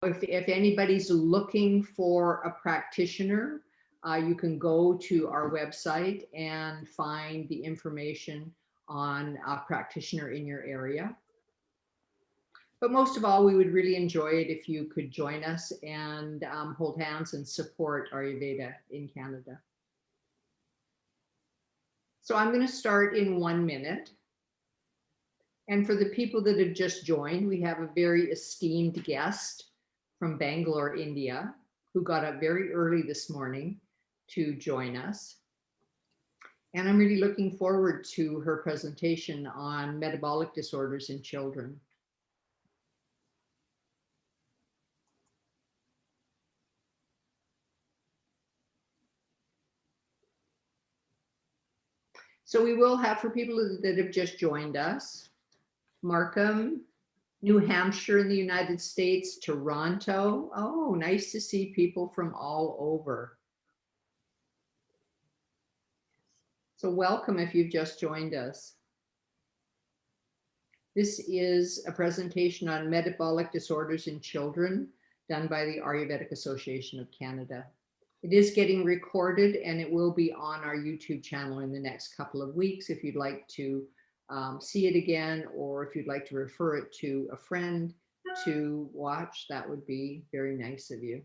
if anybody's looking for a practitioner, you can go to our website and find the information on a practitioner in your area. But most of all, we would really enjoy it if you could join us and hold hands and support Ayurveda in Canada. So I'm going to start in 1 minute. And for the people that have just joined, we have a very esteemed guest from Bangalore, India, who got up very early this morning to join us. And I'm really looking forward to her presentation on metabolic disorders in children. So we will have, for people that have just joined us, Markham, New Hampshire in the United States, Toronto. Oh, nice to see people from all over. So welcome if you've just joined us. This is a presentation on metabolic disorders in children done by the Ayurvedic Association of Canada. It is getting recorded and it will be on our YouTube channel in the next couple of weeks if you'd like to see it again, or if you'd like to refer it to a friend to watch, that would be very nice of you.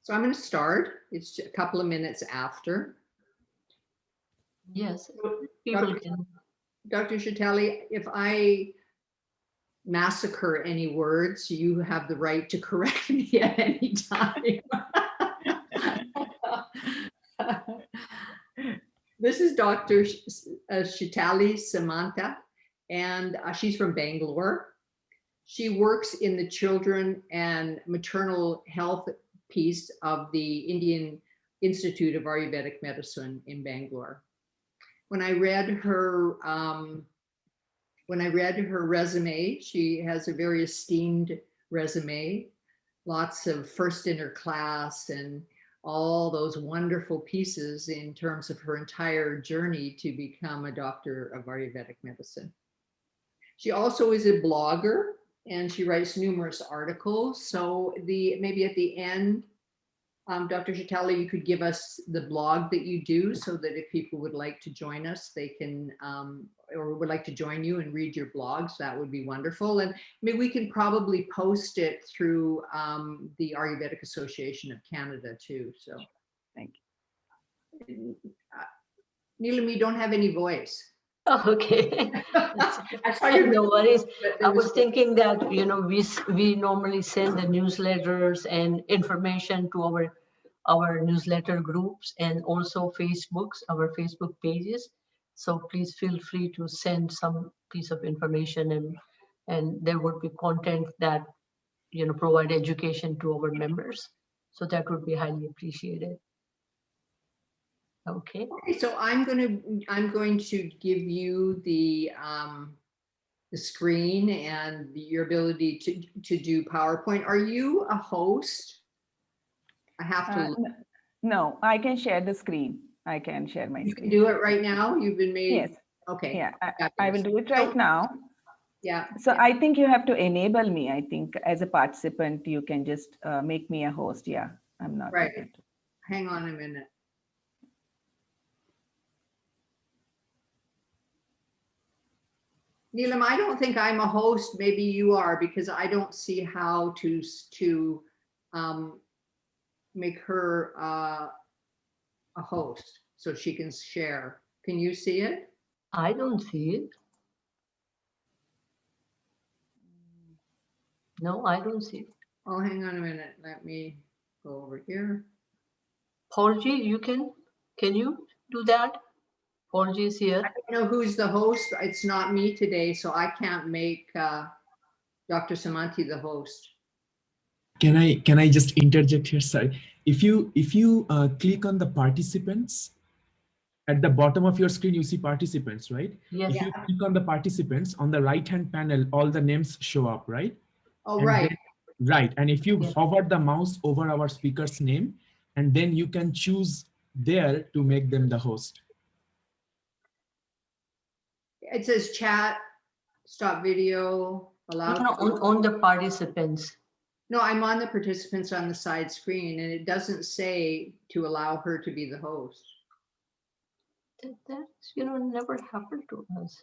So I'm going to start. It's a couple of minutes after. Yes. Dr. Chetali, if I massacre any words, you have the right to correct me at any time. This is Dr. Chetali Samant, and she's from Bangalore. She works in the children and maternal health piece of the Indian Institute of Ayurvedic Medicine in Bangalore. When I read her resume, she has a very esteemed resume, lots of first in her class and all those wonderful pieces in terms of her entire journey to become a doctor of Ayurvedic medicine. She also is a blogger and she writes numerous articles. So maybe at the end, Dr. Chetali, you could give us the blog that you do so that if people would like to join us, they can, or would like to join you and read your blogs, that would be wonderful. And maybe we can probably post it through the Ayurvedic Association of Canada too. So thank you. Neelam, you don't have any voice. Oh, okay. No worries. I was thinking that, you know, we normally send the newsletters and information to our newsletter groups and also our Facebook pages. So please feel free to send some piece of information and there would be content that, you know, provide education to our members. So that would be highly appreciated. Okay. Okay, so I'm going to give you the screen and your ability to do PowerPoint. Are you a host? I have to. No, I can share the screen. I can share my screen. You can do it right now? You've been made? Yes. Okay. Yeah, I will do it right now. Yeah. So I think you have to enable me. I think as a participant, you can just make me a host. Yeah, I'm not. Right. Hang on a minute. Neelam, I don't think I'm a host. Maybe you are, because I don't see how to make her a host so she can share. Can you see it? I don't see it. No, I don't see it. Oh, hang on a minute. Let me go over here. Paulji, can you do that? Paulji is here. I don't know who's the host. It's not me today, so I can't make Dr. Samanti the host. Can I just interject here? Sorry. If you click on the participants, at the bottom of your screen, you see participants, right? Yes. If you click on the participants, on the right-hand panel, all the names show up, right? Oh, and right. Then, right. And if you hover the mouse over our speaker's name, and then you can choose there to make them the host. It says chat, stop video. Allow. No, on the participants. No, I'm on the participants on the side screen, and it doesn't say to allow her to be the host. That's, never happened to us.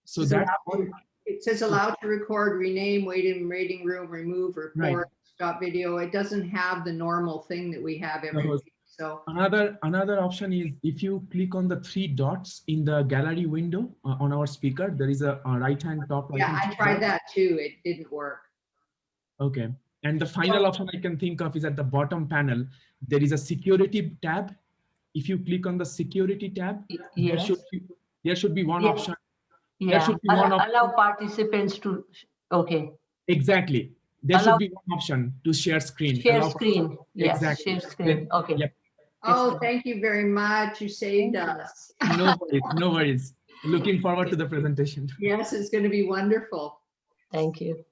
So It's that's allowed- all. It says allow to record, rename, wait in waiting room, remove, report, Right. stop video. It doesn't have the normal thing that we have every host. week. So Another option is if you click on the three dots in the gallery window on our speaker, there is a right hand top. yeah, I tried that too. It didn't work. Okay. And the final option I can think of is at the bottom panel. There is a security tab. If you click on the security tab, Yes. there should be one Yeah. option. Yeah. There should be one option. Allow participants to. Okay. Exactly. There should be one option to share screen. Share Allow screen. Yes. Exactly. Share screen. Okay. Yep. Oh, thank you very much. You saved us. No worries. No worries. Looking forward to the presentation. Yes, it's going to be wonderful. Thank you.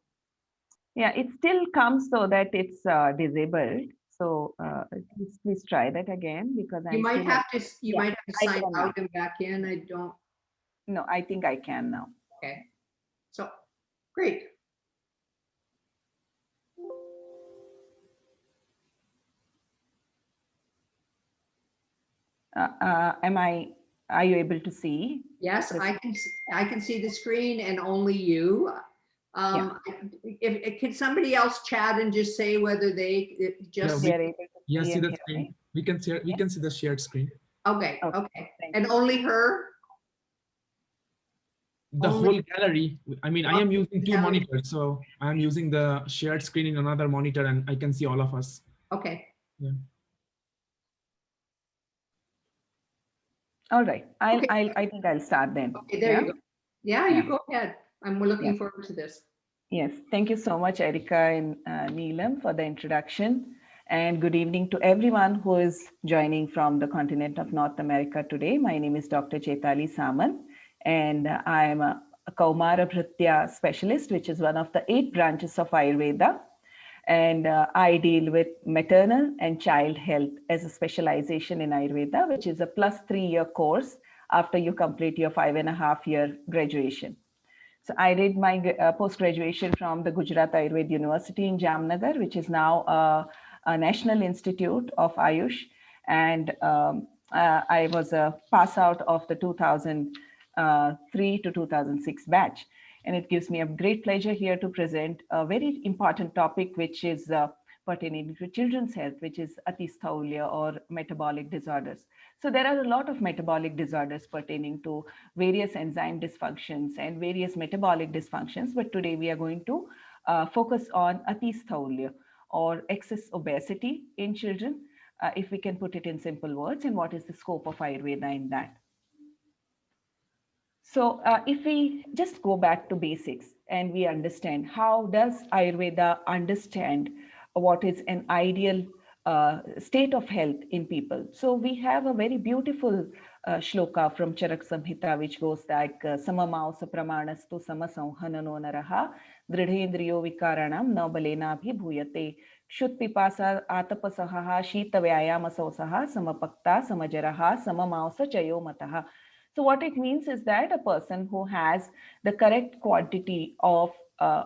Yeah, it still comes so that it's disabled. So please try that again, because You might have to. You might have to I sign can out and back in. I don't. No, I think I can now. Okay. So great. Are you able to see? Yes, I can. I can see the screen and only you. If can somebody else chat and just say whether they just. They're able to Yes, see and the hear screen. me? We can share. We can see the shared screen. Okay. Okay, Okay. thank And only her. The Only- whole gallery. I mean, I am using two Gallery. monitors, so I'm using the shared screen in another monitor, and I can see all of us. Okay. All right. Okay. I think I'll start then. Okay. There you go. Yeah, you Yeah. go ahead. I'm looking Yeah. forward to this. Yes, thank you so much, Erica and Neelam, for the introduction. And good evening to everyone who is joining from the continent of North America today. My name is Dr. Chetali Samant, and I am a Kaumara Bhritya specialist, which is one of the 8 branches of Ayurveda. And I deal with maternal and child health as a specialization in Ayurveda, which is a +3-year course after you complete your 5.5-year graduation. So I did my post-graduation from the Gujarat Ayurveda University in Jamnagar, which is now a National Institute of Ayush. And I was a pass out of the 2003 to 2006 batch. And it gives me a great pleasure here to present a very important topic, which is pertaining to children's health, which is ATISTHULYA or metabolic disorders. So there are a lot of metabolic disorders pertaining to various enzyme dysfunctions and various metabolic dysfunctions. But today we are going to focus on ATISTHULYA or excess obesity in children, if we can put it in simple words, and what is the scope of Ayurveda in that. So if we just go back to basics and we understand how does Ayurveda understand what is an ideal state of health in people. So we have a very beautiful shloka from Charak Samhita, which goes like samamausa pramanastu samasanhanano naraha dridhendriyo vikaranam na balena bhi bhuyate shut pipasa atapasaha shita vyayama sausaha samapakta samajaraha samamausa chayo mataha. So what it means is that a person who has the correct quantity of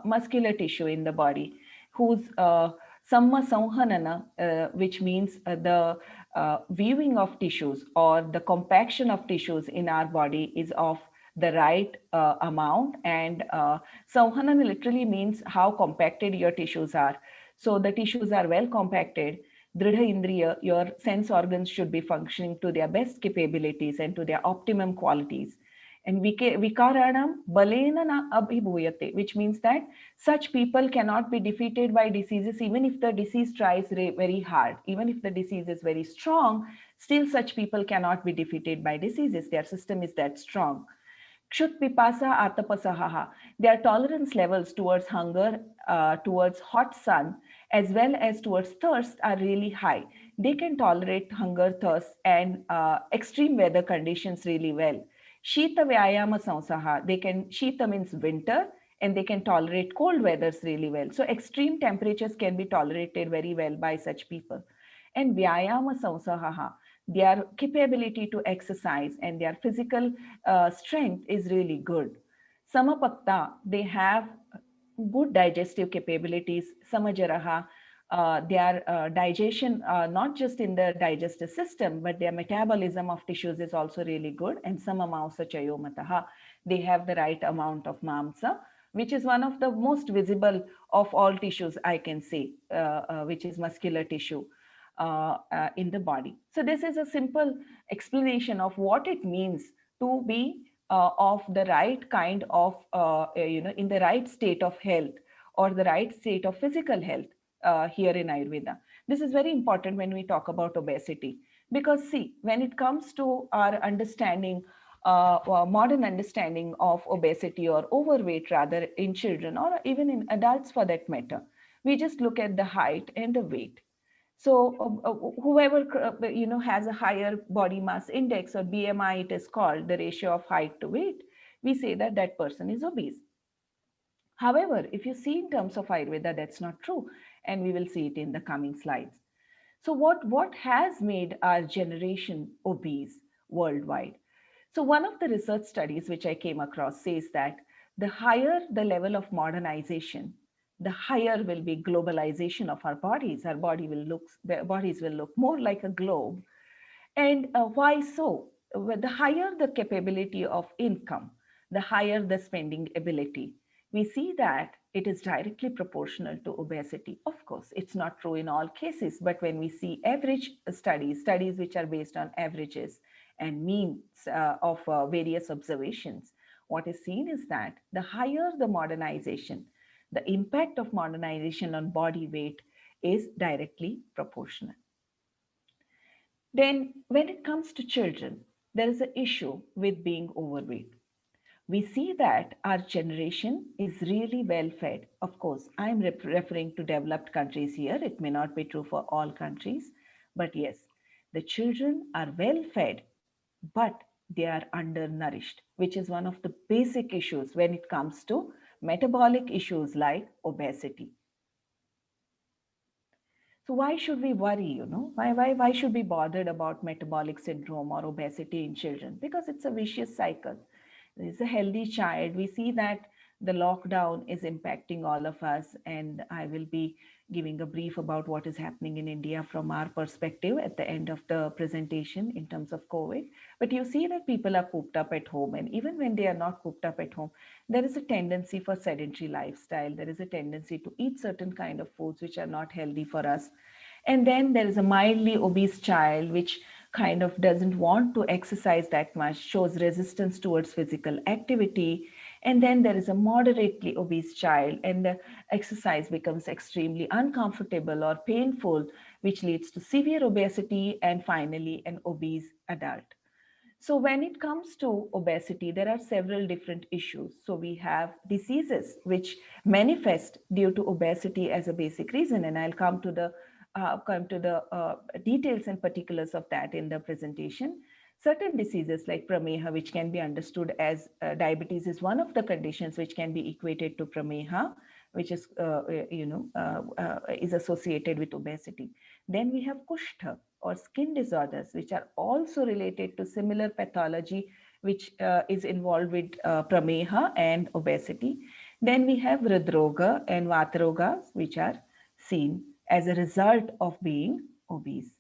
muscular tissue in the body, whose samma sanhanana, which means the weaving of tissues or the compaction of tissues in our body is of the right amount. And sanhanana literally means how compacted your tissues are. So the tissues are well compacted. Dridha Indriya, your sense organs should be functioning to their best capabilities and to their optimum qualities. And vikaranam balena na abhibhuyate, which means that such people cannot be defeated by diseases, even if the disease tries very hard. Even if the disease is very strong, still such people cannot be defeated by diseases. Their system is that strong. Kshut pipasa atapasaha, their tolerance levels towards hunger, towards hot sun, as well as towards thirst are really high. They can tolerate hunger, thirst, and extreme weather conditions really well. Shita vyayama sausaha, Shita means winter, and they can tolerate cold weathers really well. So extreme temperatures can be tolerated very well by such people. And vyayama sausaha, their capability to exercise and their physical strength is really good. Samapakta, they have good digestive capabilities, samajaraha, their digestion, not just in the digestive system, but their metabolism of tissues is also really good. And samamausa chayomataha, they have the right amount of mamsa, which is one of the most visible of all tissues, I can say, which is muscular tissue in the body. So this is a simple explanation of what it means to be of the right kind of, in the right state of health or the right state of physical health here in Ayurveda. This is very important when we talk about obesity, because see, when it comes to our understanding, modern understanding of obesity or overweight rather in children or even in adults for that matter, we just look at the height and the weight. So whoever has a higher body mass index, or BMI it is called, the ratio of height to weight, we say that that person is obese. However, if you see in terms of Ayurveda, that's not true, and we will see it in the coming slides. So what has made our generation obese worldwide? So one of the research studies which I came across says that the higher the level of modernization, the higher will be globalization of our bodies. Our bodies will look more like a globe. And why so? Well, the higher the capability of income, the higher the spending ability. We see that it is directly proportional to obesity. Of course, it's not true in all cases, but when we see average studies which are based on averages and means of various observations, what is seen is that the higher the modernization, the impact of modernization on body weight is directly proportional. Then when it comes to children, there is an issue with being overweight. We see that our generation is really well fed. Of course, I'm referring to developed countries here. It may not be true for all countries, but yes, the children are well fed, but they are undernourished, which is one of the basic issues when it comes to metabolic issues like obesity. So why should we worry, Why should we be bothered about metabolic syndrome or obesity in children? Because it's a vicious cycle. There's a healthy child. We see that the lockdown is impacting all of us, and I will be giving a brief about what is happening in India from our perspective at the end of the presentation in terms of COVID. But you see that people are cooped up at home, and even when they are not cooped up at home, there is a tendency for sedentary lifestyle. There is a tendency to eat certain kind of foods which are not healthy for us. And then there is a mildly obese child which kind of doesn't want to exercise that much, shows resistance towards physical activity. And then there is a moderately obese child, and the exercise becomes extremely uncomfortable or painful, which leads to severe obesity, and finally an obese adult. So when it comes to obesity, there are several different issues. So we have diseases which manifest due to obesity as a basic reason, and I'll come to the details and particulars of that in the presentation. Certain diseases like prameha, which can be understood as diabetes, is one of the conditions which can be equated to prameha, which is is associated with obesity. Then we have kushtha or skin disorders, which are also related to similar pathology, which is involved with prameha and obesity. Then we have hridroga and vatarogas, which are seen as a result of being obese.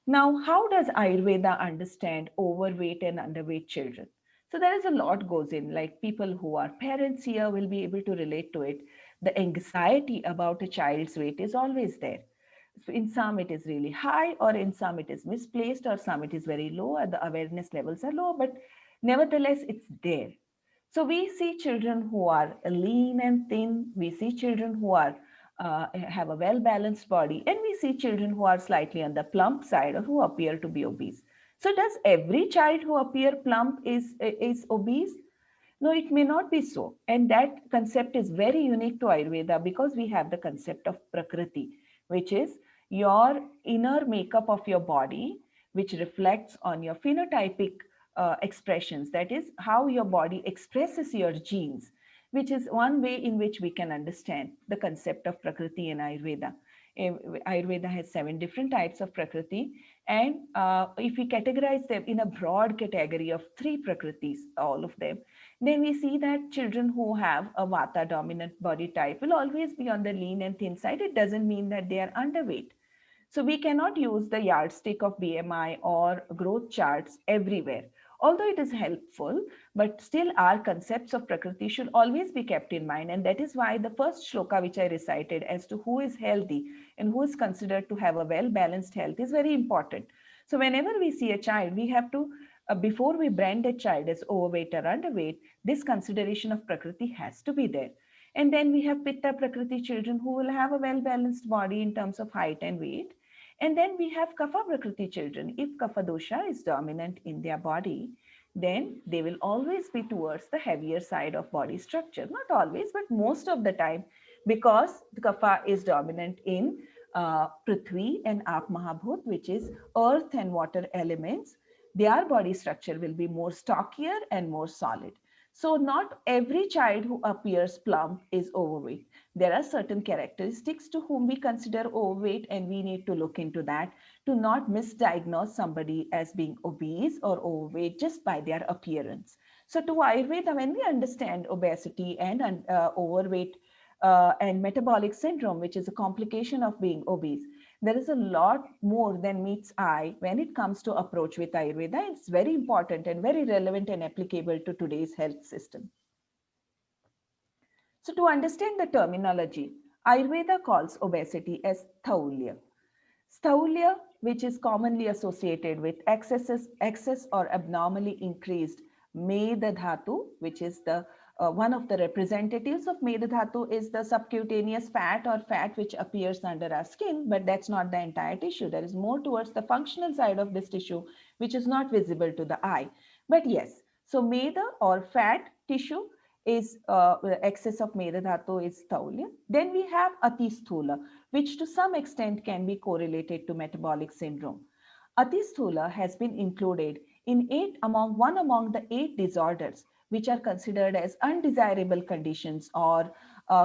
Now, how does Ayurveda understand overweight and underweight children? So there is a lot goes in, like people who are parents here will be able to relate to it. The anxiety about a child's weight is always there. So in some it is really high, or in some it is misplaced, or some it is very low, and the awareness levels are low, but nevertheless it's there. So we see children who are lean and thin. We see children who are have a well-balanced body, and we see children who are slightly on the plump side or who appear to be obese. So does every child who appear plump is obese? No, it may not be so. And that concept is very unique to Ayurveda, because we have the concept of Prakriti, which is your inner makeup of your body, which reflects on your phenotypic expressions. That is how your body expresses your genes, which is one way in which we can understand the concept of Prakriti in Ayurveda. Ayurveda has 7 different types of Prakriti. And if we categorize them in a broad category of 3 Prakritis, all of them, then we see that children who have a Vata dominant body type will always be on the lean and thin side. It doesn't mean that they are underweight. So we cannot use the yardstick of BMI or growth charts everywhere. Although it is helpful, but still our concepts of Prakriti should always be kept in mind. And that is why the first shloka which I recited as to who is healthy and who is considered to have a well-balanced health is very important. So whenever we see a child, we have to, before we brand a child as overweight or underweight, this consideration of Prakriti has to be there. And then we have Pitta Prakriti children who will have a well-balanced body in terms of height and weight. And then we have Kapha Prakriti children. If Kapha dosha is dominant in their body, then they will always be towards the heavier side of body structure. Not always, but most of the time, because the Kapha is dominant in Prithvi and Aap Mahabhut, which is earth and water elements, their body structure will be more stockier and more solid. So not every child who appears plump is overweight. There are certain characteristics to whom we consider overweight, and we need to look into that to not misdiagnose somebody as being obese or overweight just by their appearance. So to Ayurveda, when we understand obesity and overweight and metabolic syndrome, which is a complication of being obese, there is a lot more than meets eye when it comes to approach with Ayurveda. It's very important and very relevant and applicable to today's health system. So to understand the terminology, Ayurveda calls obesity as STHOULYA. STHOULYA, which is commonly associated with excess or abnormally increased Meda Dhatu, which is the one of the representatives of Meda Dhatu is the subcutaneous fat or fat which appears under our skin, but that's not the entire tissue. There is more towards the functional side of this tissue, which is not visible to the eye. But yes, so Meda or fat tissue is excess of Meda Dhatu is STHOULYA. Then we have ATISTHULA, which to some extent can be correlated to metabolic syndrome. ATISTHULA has been included in one among the 8 disorders which are considered as undesirable conditions or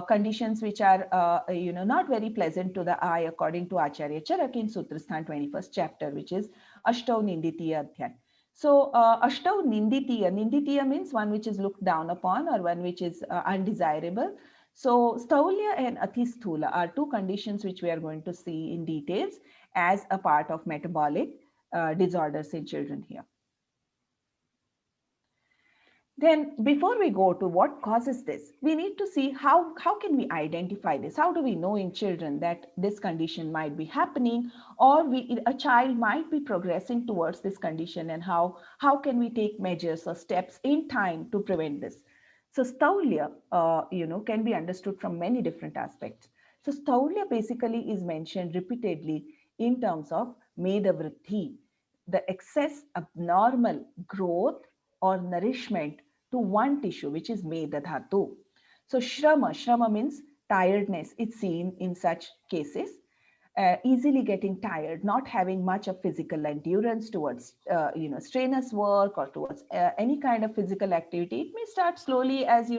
conditions which are not very pleasant to the eye, according to Acharya Charak in Sutrasthan 21st chapter, which is Ashtau Ninditiya Adhyay. So Ashtau Ninditiya means one which is looked down upon or one which is undesirable. So STHOULYA and ATISTHULA are 2 conditions which we are going to see in details as a part of metabolic disorders in children here. Then before we go to what causes this, we need to see how can we identify this? How do we know in children that this condition might be happening, or a child might be progressing towards this condition, and how can we take measures or steps in time to prevent this? So STHOULYA, can be understood from many different aspects. So STHOULYA basically is mentioned repeatedly in terms of Meda Vriddhi, the excess abnormal growth or nourishment to one tissue, which is Meda Dhatu. So Shrama means tiredness. It's seen in such cases, easily getting tired, not having much of physical endurance towards, strenuous work or towards any kind of physical activity. It may start slowly as,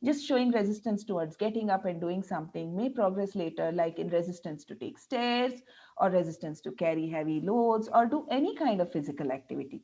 just showing resistance towards getting up and doing something, may progress later, like in resistance to take stairs or resistance to carry heavy loads or do any kind of physical activity.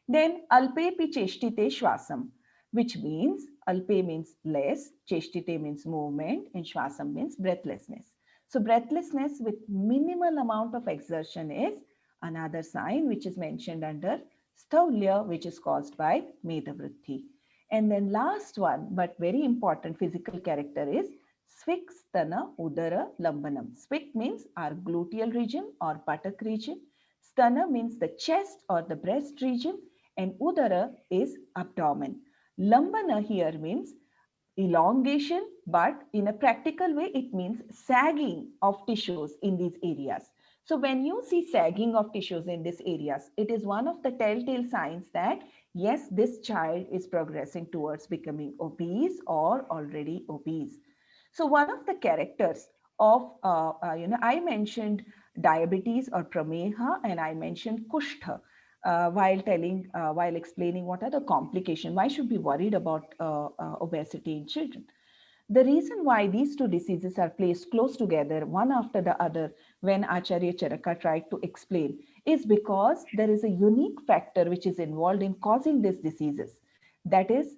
Then alpepi cheshtite shwasam, which means alpe means less, cheshtite means movement, and shwasam means breathlessness. So breathlessness with minimal amount of exertion is another sign which is mentioned under STHOULYA, which is caused by Meda Vriddhi. And then last one, but very important physical character is Svik Stana Udara Lambanam. Svik means our gluteal region or buttock region. Stana means the chest or the breast region, and Udara is abdomen. Lambana here means elongation, but in a practical way, it means sagging of tissues in these areas. So when you see sagging of tissues in these areas, it is one of the telltale signs that, yes, this child is progressing towards becoming obese or already obese. So one of the characters of, I mentioned diabetes or prameha, and I mentioned kushtha. While explaining what are the complications, why should we be worried about obesity in children? The reason why these two diseases are placed close together, one after the other, when Acharya Charaka tried to explain, is because there is a unique factor which is involved in causing these diseases. That is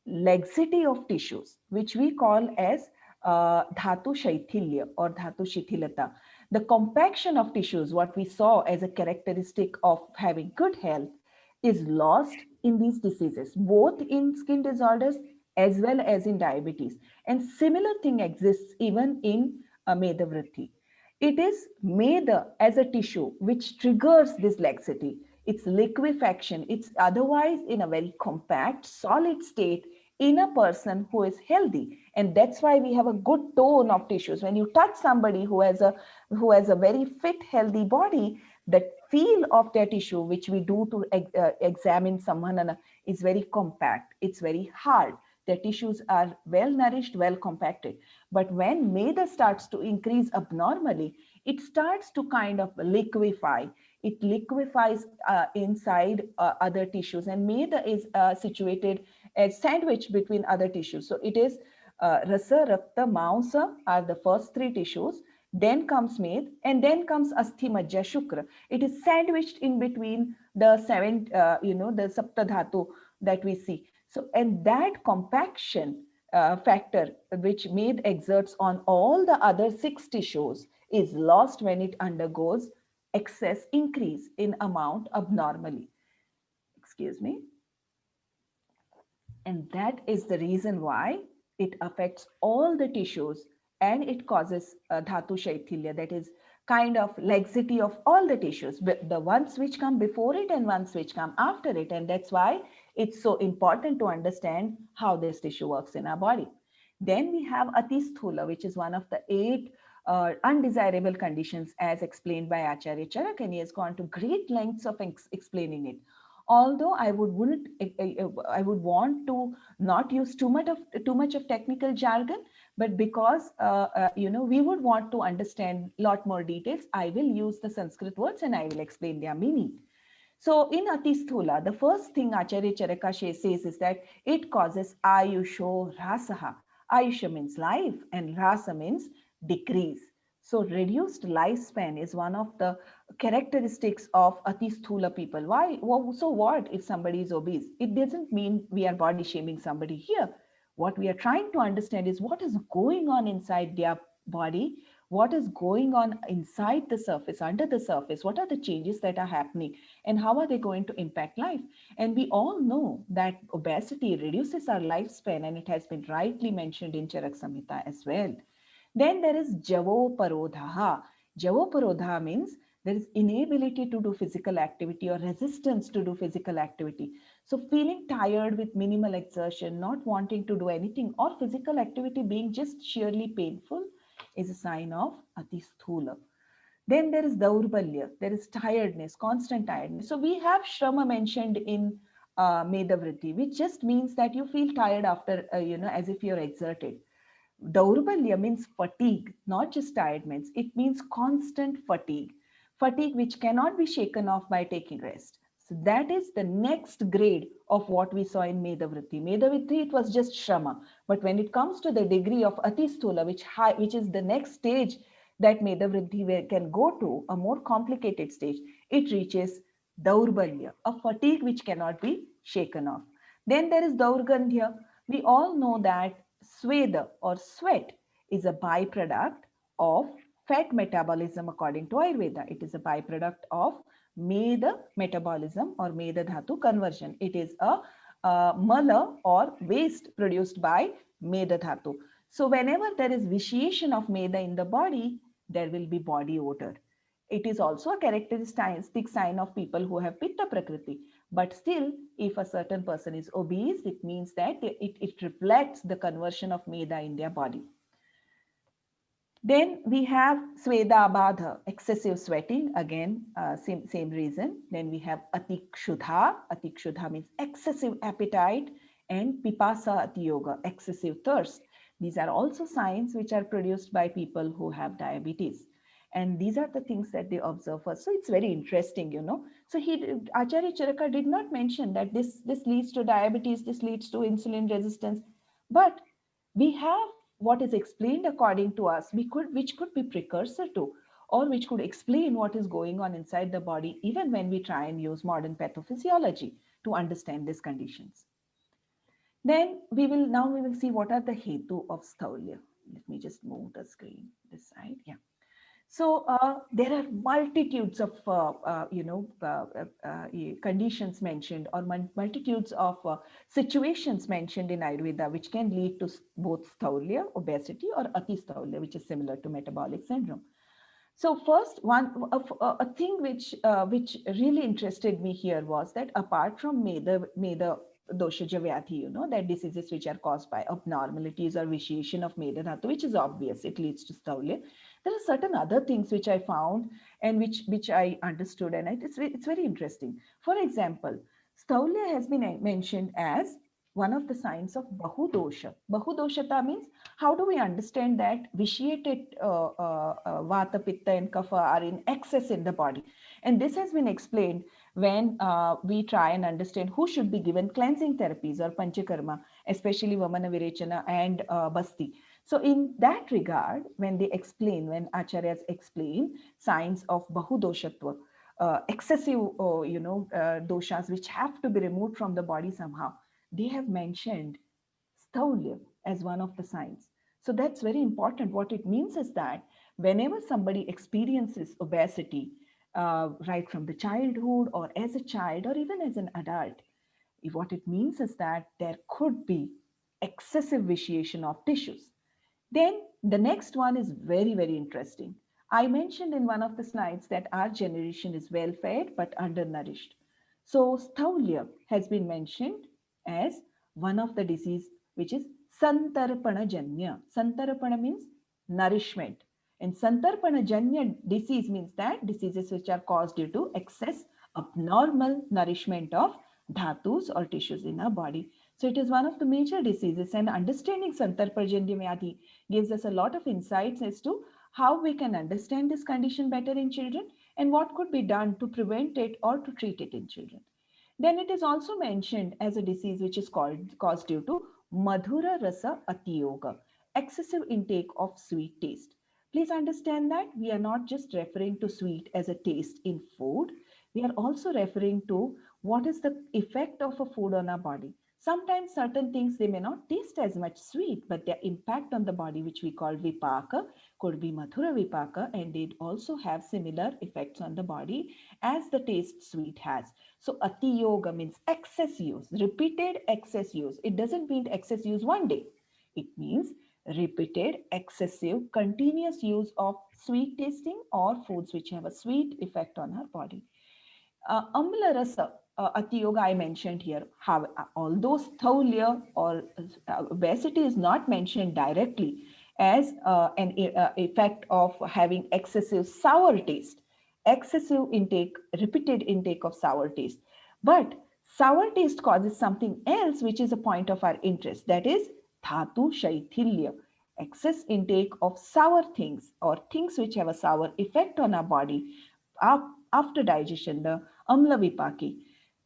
laxity of tissues, which we call as dhatu shaithilya or dhatu shithilata. The compaction of tissues, what we saw as a characteristic of having good health, is lost in these diseases, both in skin disorders as well as in diabetes. And similar thing exists even in Meda Vritti. It is Meda as a tissue which triggers this laxity. It's liquefaction. It's otherwise in a very compact, solid state in a person who is healthy. And that's why we have a good tone of tissues. When you touch somebody who has a very fit, healthy body, the feel of their tissue, which we do to examine someone, is very compact. It's very hard. Their tissues are well nourished, well compacted. But when Meda starts to increase abnormally, it starts to kind of liquefy. It liquefies inside other tissues. And Meda is situated as sandwiched between other tissues. So it is Rasa, Rakta, Mausa are the first three tissues. Then comes Med, and then comes Asthi, Majja, Shukra. It is sandwiched in between the seven, the Saptadhatu that we see. So, and that compaction factor, which Med exerts on all the other six tissues, is lost when it undergoes excess increase in amount abnormally. Excuse me. And that is the reason why it affects all the tissues and it causes dhatu shaithilya, that is kind of laxity of all the tissues, but the ones which come before it and ones which come after it. And that's why it's so important to understand how this tissue works in our body. Then we have ATISTHULA, which is one of the 8 undesirable conditions as explained by Acharya Charak, and he has gone to great lengths of explaining it. Although I would want to not use too much of technical jargon, but because we would want to understand a lot more details, I will use the Sanskrit words and I will explain their meaning. So in ATISTHULA, the first thing Acharya Charaka says is that it causes Ayusho Rasaha. Ayusha means life and Rasa means decrease. So reduced lifespan is one of the characteristics of ATISTHULA people. Why? So what if somebody is obese? It doesn't mean we are body shaming somebody here. What we are trying to understand is what is going on inside their body, what is going on inside the surface, under the surface, what are the changes that are happening, and how are they going to impact life? And we all know that obesity reduces our lifespan, and it has been rightly mentioned in Charak Samhita as well. Then there is Javoparodha. Javoparodha means there is inability to do physical activity or resistance to do physical activity. So feeling tired with minimal exertion, not wanting to do anything, or physical activity being just sheerly painful is a sign of ATISTHULA. Then there is Daurbalya. There is tiredness, constant tiredness. So we have Shrama mentioned in Meda Vritti, which just means that you feel tired after, as if you're exerted. Daurbalya means fatigue, not just tiredness. It means constant fatigue. Fatigue which cannot be shaken off by taking rest. So that is the next grade of what we saw in Meda Vritti. Meda Vritti, it was just Shrama. But when it comes to the degree of ATISTHULA, which is the next stage that Meda Vritti can go to, a more complicated stage, it reaches Daurbalya, a fatigue which cannot be shaken off. Then there is Daurgandhya. We all know that Sweda or sweat is a byproduct of fat metabolism according to Ayurveda. It is a byproduct of Meda metabolism or Meda Dhatu conversion. It is a mala or waste produced by Meda Dhatu. So whenever there is vitiation of Meda in the body, there will be body odor. It is also a characteristic sign of people who have Pitta Prakriti. But still, if a certain person is obese, it means that it reflects the conversion of Meda in their body. Then we have Sweda Abadha, excessive sweating, again, same reason. Then we have Atikshudha. Atikshudha means excessive appetite, and Pipasa Atiyoga, excessive thirst. These are also signs which are produced by people who have diabetes. And these are the things that they observe first. So it's very interesting, So Acharya Charaka did not mention that this leads to diabetes, this leads to insulin resistance. But we have what is explained according to us, which could be precursor to, or which could explain what is going on inside the body, even when we try and use modern pathophysiology to understand these conditions. Then we will see what are the hetu of Sthoulya. Let me just move the screen this side. Yeah. So there are multitudes of conditions mentioned, or multitudes of situations mentioned in Ayurveda, which can lead to both Sthoulya, obesity, or ATISTHULA, which is similar to metabolic syndrome. So first, a thing which really interested me here was that apart from Meda Doshaja Vyadhi, that diseases which are caused by abnormalities or vitiation of Meda Dhatu, which is obvious, it leads to Sthoulya. There are certain other things which I found and which I understood, and it's very interesting. For example, Sthoulya has been mentioned as one of the signs of Bahudosha. Bahudoshata means, how do we understand that vitiated Vata, Pitta, and Kapha are in excess in the body? And this has been explained when we try and understand who should be given cleansing therapies or Panchakarma, especially Vamana Virechana and Basti. So in that regard, when Acharyas explain signs of Bahudoshatva, excessive, doshas which have to be removed from the body somehow, they have mentioned Sthoulya as one of the signs. So that's very important. What it means is that whenever somebody experiences obesity, right from the childhood or as a child or even as an adult, what it means is that there could be excessive vitiation of tissues. Then the next one is very, very interesting. I mentioned in one of the slides that our generation is well fed but undernourished. So Sthoulya has been mentioned as one of the disease which is SANTARPAN JANYA. SANTARPANA means nourishment. And SANTARPAN JANYA disease means that diseases which are caused due to excess abnormal nourishment of dhatus or tissues in our body. So it is one of the major diseases, and understanding SANTARPAN JANYA VYADHI gives us a lot of insights as to how we can understand this condition better in children and what could be done to prevent it or to treat it in children. Then it is also mentioned as a disease which is caused due to Madhura Rasa Atiyoga, excessive intake of sweet taste. Please understand that we are not just referring to sweet as a taste in food. We are also referring to what is the effect of a food on our body. Sometimes certain things, they may not taste as much sweet, but their impact on the body, which we call vipaka, could be Madhura Vipaka, and they also have similar effects on the body as the taste sweet has. So Ati Yoga means excess use, repeated excess use. It doesn't mean excess use one day. It means repeated, excessive, continuous use of sweet tasting or foods which have a sweet effect on our body. Amla Rasa Ati Yoga I mentioned here. How, although Sthoulya or obesity is not mentioned directly as an effect of having excessive sour taste, excessive intake, repeated intake of sour taste. But sour taste causes something else, which is a point of our interest. That is Dhatu Shaithilya, excess intake of sour things or things which have a sour effect on our body after digestion, the Amla Vipaki.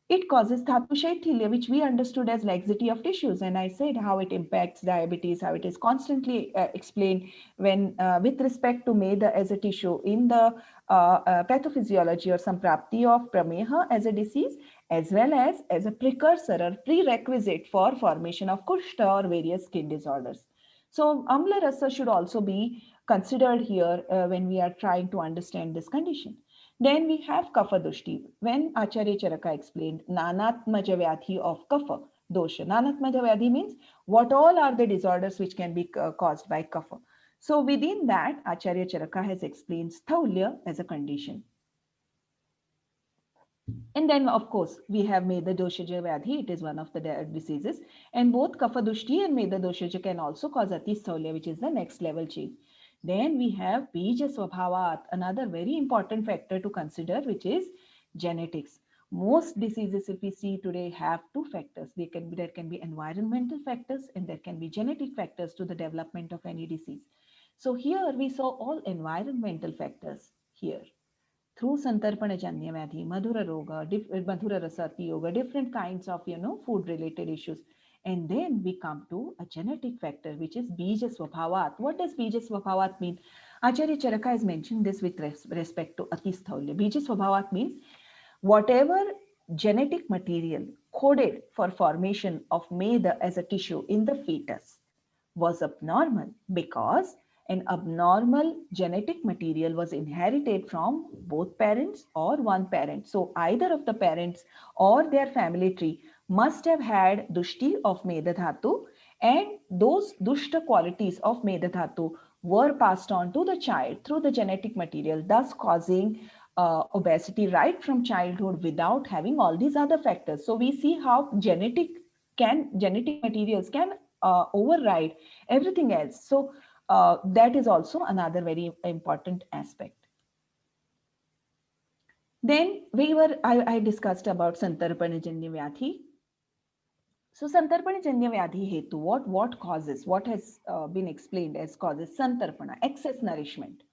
It causes Dhatu Shaithilya, which we understood as laxity of tissues. And I said how it impacts diabetes, how it is constantly explained when with respect to Meda as a tissue in the pathophysiology or Samprapti of Prameha as a disease, as well as a precursor or prerequisite for formation of Kushta or various skin disorders. So Amla Rasa should also be considered here when we are trying to understand this condition. Then we have Kapha Dushti. When Acharya Charaka explained Nanatmaja Vyadhi of Kapha Dosha. Nanatmaja Vyadhi means what all are the disorders which can be caused by Kapha. So within that, Acharya Charaka has explained Sthoulya as a condition. And then, of course, we have Meda Doshaja Vyadhi. It is one of the diseases. And both Kapha Dushti and Meda Doshaja can also cause ATISTHULA, which is the next level change. Then we have Bija Swabhavat, another very important factor to consider, which is genetics. Most diseases, if we see today, have two factors. There can be environmental factors and there can be genetic factors to the development of any disease. So here we saw all environmental factors here. Through Santarpana Janya Vyadhi, Madhura Roga, Madhura Rasati Yoga, different kinds of, food related issues. And then we come to a genetic factor, which is Bija Swabhavat. What does Bija Swabhavat mean? Acharya Charaka has mentioned this with respect to ATISTHULYA. Bija Swabhavat means whatever genetic material coded for formation of meda as a tissue in the fetus was abnormal because an abnormal genetic material was inherited from both parents or one parent. So either of the parents or their family tree must have had dushti of meda dhatu, and those dushta qualities of meda dhatu were passed on to the child through the genetic material, thus causing obesity right from childhood without having all these other factors. So we see how genetic materials can override everything else. So that is also another very important aspect. Then I discussed about Santarpan Janya Vyadhi. So Santarpan Janya Vyadhi-HETU, what causes, what has been explained as causes Santarpana, excess nourishment.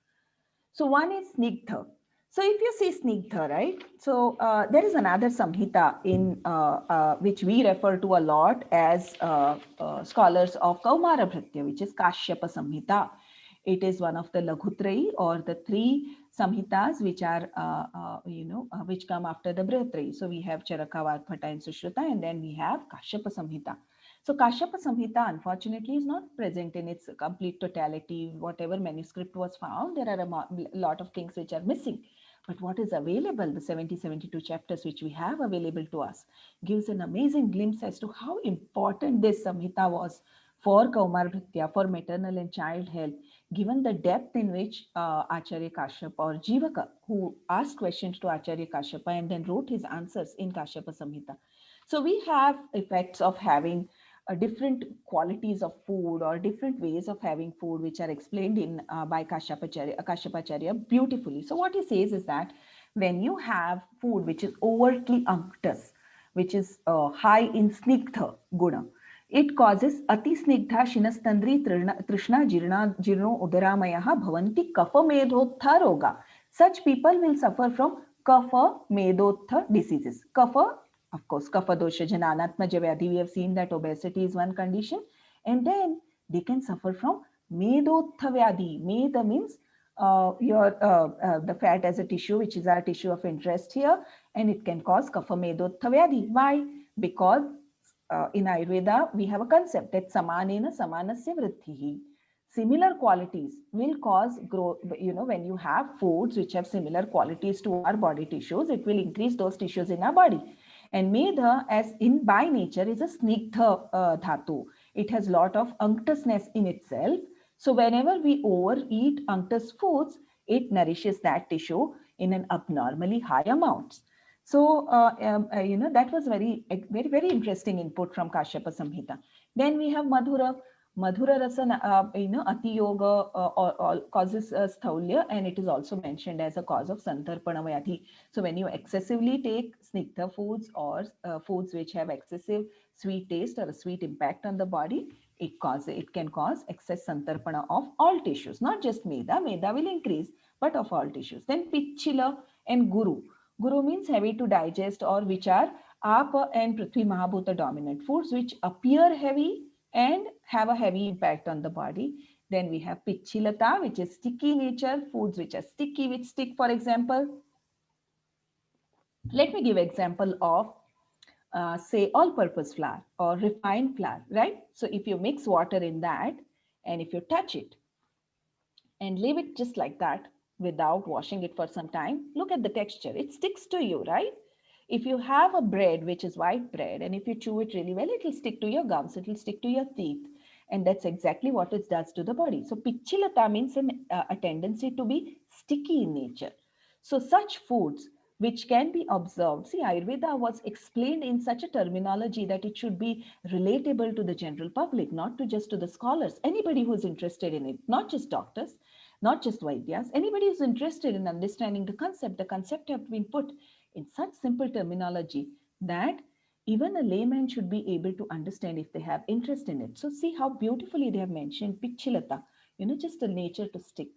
So one is Snigdha. So if you see Snigdha, right? So there is another Samhita in which we refer to a lot as scholars of Kaumara Bhritya, which is Kashyapa Samhita. It is one of the Laghutrayi or the three Samhitas which are, which come after the Brihatrayi. So we have Charaka, Varpata and Sushruta, and then we have Kashyapa Samhita. So Kashyapa Samhita, unfortunately, is not present in its complete totality. Whatever manuscript was found, there are a lot of things which are missing. But what is available, the 72 chapters which we have available to us, gives an amazing glimpse as to how important this Samhita was for Kaumar Bhritya, for maternal and child health, given the depth in which Acharya Kashyapa or Jivaka, who asked questions to Acharya Kashyapa and then wrote his answers in Kashyapa Samhita. So we have effects of having different qualities of food or different ways of having food, which are explained in by Kashyapacharya beautifully. So what he says is that when you have food which is overtly unctuous, which is high in snigdha guna, it causes ati snigdha shinastandri trishna jirno udaramayaha bhavanti kapha medotha roga. Such people will suffer from kapha medotha diseases. Kapha, of course, kapha dosha jananatmaja vyadhi, we have seen that obesity is one condition, and then they can suffer from medotha vyadhi. Meda means the fat as a tissue, which is our tissue of interest here, and it can cause kapha medotha vyadhi. Why? Because in Ayurveda, we have a concept that samanena samanasya vriddhihi. Similar qualities will cause growth. When you have foods which have similar qualities to our body tissues, it will increase those tissues in our body. And medha, as in by nature, is a snigdha dhatu. It has a lot of unctuousness in itself. So whenever we overeat unctuous foods, it nourishes that tissue in an abnormally high amounts. So, that was very interesting input from Kashyapa Samhita. Then we have Madhura. Madhura rasa, Ati Yoga causes STHOULYA, and it is also mentioned as a cause of Santarpana Vyadhi. So when you excessively take snigdha foods or foods which have excessive sweet taste or a sweet impact on the body, it can cause excess Santarpana of all tissues, not just Meda. Meda will increase, but of all tissues. Then Pichila and Guru. Guru means heavy to digest, or which are Apa and Prithvi Mahabhuta dominant foods, which appear heavy and have a heavy impact on the body. Then we have Pichilata, which is sticky nature, foods which are sticky, which stick, for example. Let me give example of say all-purpose flour or refined flour, right? So if you mix water in that and if you touch it and leave it just like that without washing it for some time, look at the texture. It sticks to you, right? If you have a bread, which is white bread, and if you chew it really well, it will stick to your gums, it will stick to your teeth. And that's exactly what it does to the body. So pichilata means a tendency to be sticky in nature. So such foods which can be observed. See, Ayurveda was explained in such a terminology that it should be relatable to the general public, not just to the scholars. Anybody who's interested in it, not just doctors, not just Vaidyas, anybody who's interested in understanding the concept have been put in such simple terminology that even a layman should be able to understand if they have interest in it. So see how beautifully they have mentioned Pichilata, just a nature to stick.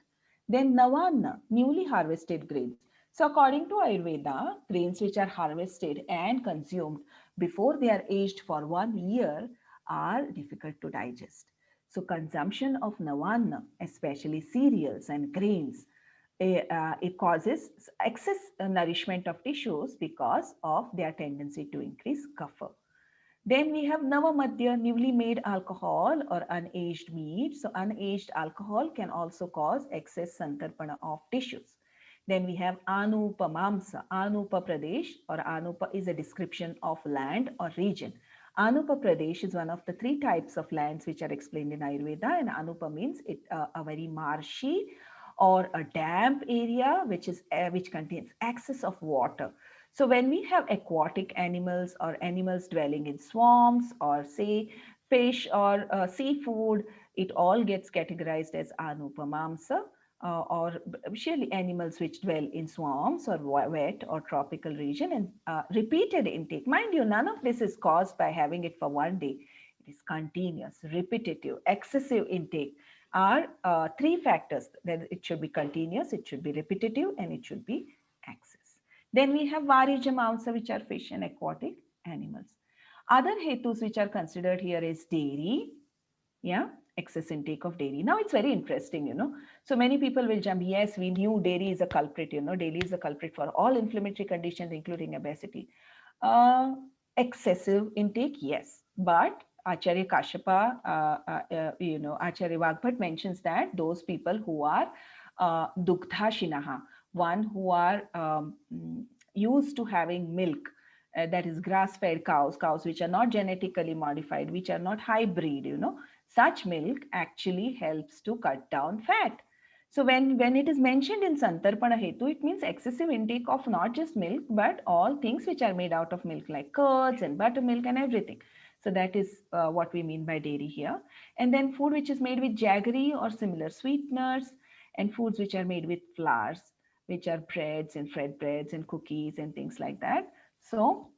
Then Navanna, newly harvested grains. So according to Ayurveda, grains which are harvested and consumed before they are aged for 1 year are difficult to digest. So consumption of navanna, especially cereals and grains, it causes excess nourishment of tissues because of their tendency to increase kapha. Then we have navamadhya, newly made alcohol or unaged meat. So unaged alcohol can also cause excess santarpana of tissues. Then we have anupamamsa, anupa pradesh, or anupa is a description of land or region. Anupa pradesh is one of the 3 types of lands which are explained in Ayurveda, and anupa means it a very marshy or a damp area which contains excess of water. So when we have aquatic animals or animals dwelling in swamps, or say fish or seafood, it all gets categorized as anupamamsa, or surely animals which dwell in swamps or wet or tropical region, and repeated intake. Mind you, none of this is caused by having it for one day. It is continuous, repetitive, excessive intake are 3 factors. That it should be continuous, it should be repetitive, and it should be excess. Then we have varija mamsa, which are fish and aquatic animals. Other hetus which are considered here is dairy, excess intake of dairy. Now it's very interesting, So many people will jump, yes, we knew dairy is a culprit, dairy is a culprit for all inflammatory conditions, including obesity. Excessive intake, yes, but Acharya Kashyapa, Acharya Vagbhat mentions that those people who are dugdhashinaha, one who are used to having milk, that is grass-fed cows which are not genetically modified, which are not hybrid, such milk actually helps to cut down fat. So when it is mentioned in Santarpana Hetu, it means excessive intake of not just milk, but all things which are made out of milk, like curds and buttermilk and everything. So that is what we mean by dairy here. And then food which is made with jaggery or similar sweeteners, and foods which are made with flours, which are breads and fred breads and cookies and things like that. So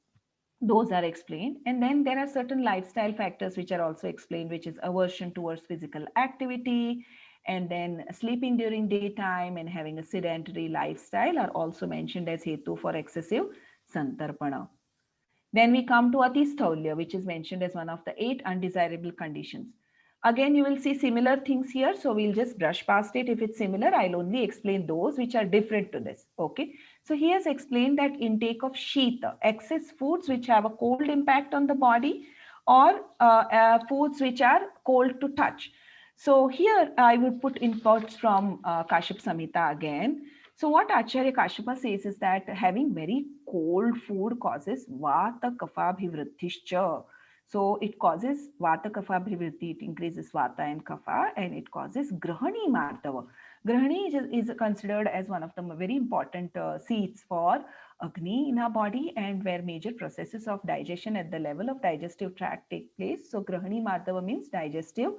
those are explained. And then there are certain lifestyle factors which are also explained, which is aversion towards physical activity, and then sleeping during daytime and having a sedentary lifestyle are also mentioned as hetu for excessive santarpana. Then we come to ATISTHULYA, which is mentioned as one of the 8 undesirable conditions. Again, you will see similar things here. So we'll just brush past it. If it's similar, I'll only explain those which are different to this. Okay. So he has explained that intake of shita, excess foods which have a cold impact on the body, or foods which are cold to touch. So here I would put inputs from Kashyap Samhita again. So what Acharya Kashyapa says is that having very cold food causes vata kapha bhivriddhischa. So it causes vata kapha bhivriddhi, it increases vata and kapha, and it causes grahani mardava. Grahani is considered as one of the very important seats for Agni in our body, and where major processes of digestion at the level of digestive tract take place. So grahani mardava means digestive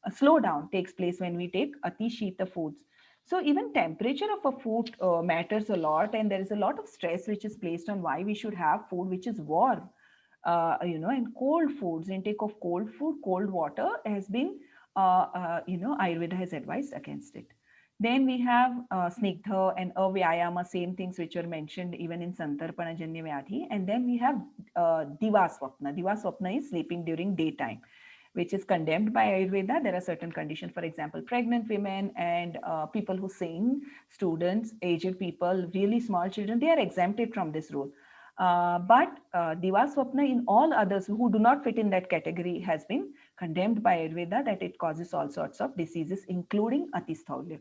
slowdown takes place when we take ati shita foods. So even temperature of a food matters a lot, and there is a lot of stress which is placed on why we should have food which is warm. And cold foods, intake of cold food, cold water has been, Ayurveda has advised against it. Then we have snigdha and avyayama, same things which are mentioned even in Santarpana Janya Vyadhi. And then we have divaswapna. Divaswapna is sleeping during daytime, which is condemned by Ayurveda. There are certain conditions, for example, pregnant women and people who sing, students, aged people, really small children, they are exempted from this rule. But Divaswapna in all others who do not fit in that category has been condemned by Ayurveda, that it causes all sorts of diseases, including ATISTHULYA.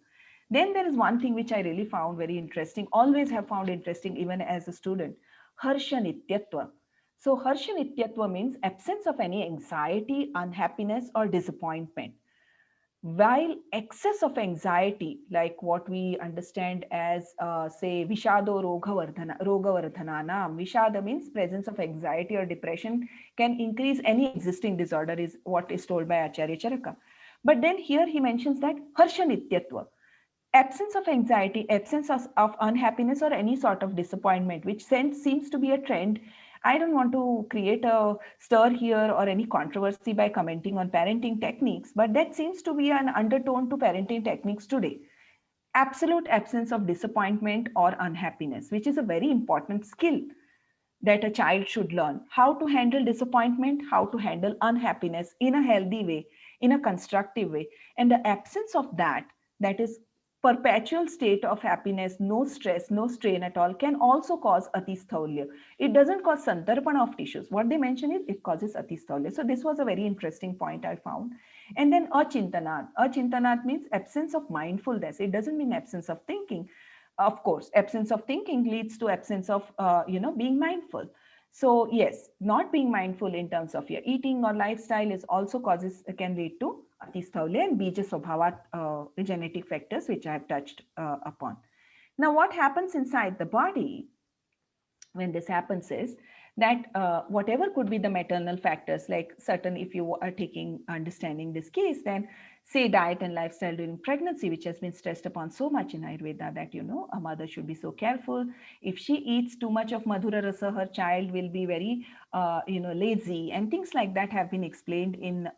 Then there is one thing which I really found very interesting, always have found interesting even as a student, Harsha Nityatva. So Harsha Nityatva means absence of any anxiety, unhappiness, or disappointment. While excess of anxiety, like what we understand as, say, Vishado Rogavardhananam, Vishada means presence of anxiety or depression can increase any existing disorder, is what is told by Acharya Charaka. But then here he mentions that Harsha Nityatva, absence of anxiety, absence of unhappiness or any sort of disappointment, which seems to be a trend. I don't want to create a stir here or any controversy by commenting on parenting techniques, but that seems to be an undertone to parenting techniques today. Absolute absence of disappointment or unhappiness, which is a very important skill. that a child should learn: how to handle disappointment, how to handle unhappiness in a healthy way, in a constructive way. And the absence of that, that is perpetual state of happiness, no stress, no strain at all, can also cause atisthulya. It doesn't cause santarpana of tissues. What they mention is it causes atisthulya. So this was a very interesting point I found. And then achintanat. Achintanat means absence of mindfulness. It doesn't mean absence of thinking. Of course, absence of thinking leads to absence of, being mindful. So yes, not being mindful in terms of your eating or lifestyle is also can lead to atisthulya and bija swabhava genetic factors, which I have touched upon. Now, what happens inside the body when this happens is that whatever could be the maternal factors, like certain, if you are understanding this case, then say diet and lifestyle during pregnancy, which has been stressed upon so much in Ayurveda, that, a mother should be so careful. If she eats too much of Madhura Rasa, her child will be very, lazy, and things like that have been explained in,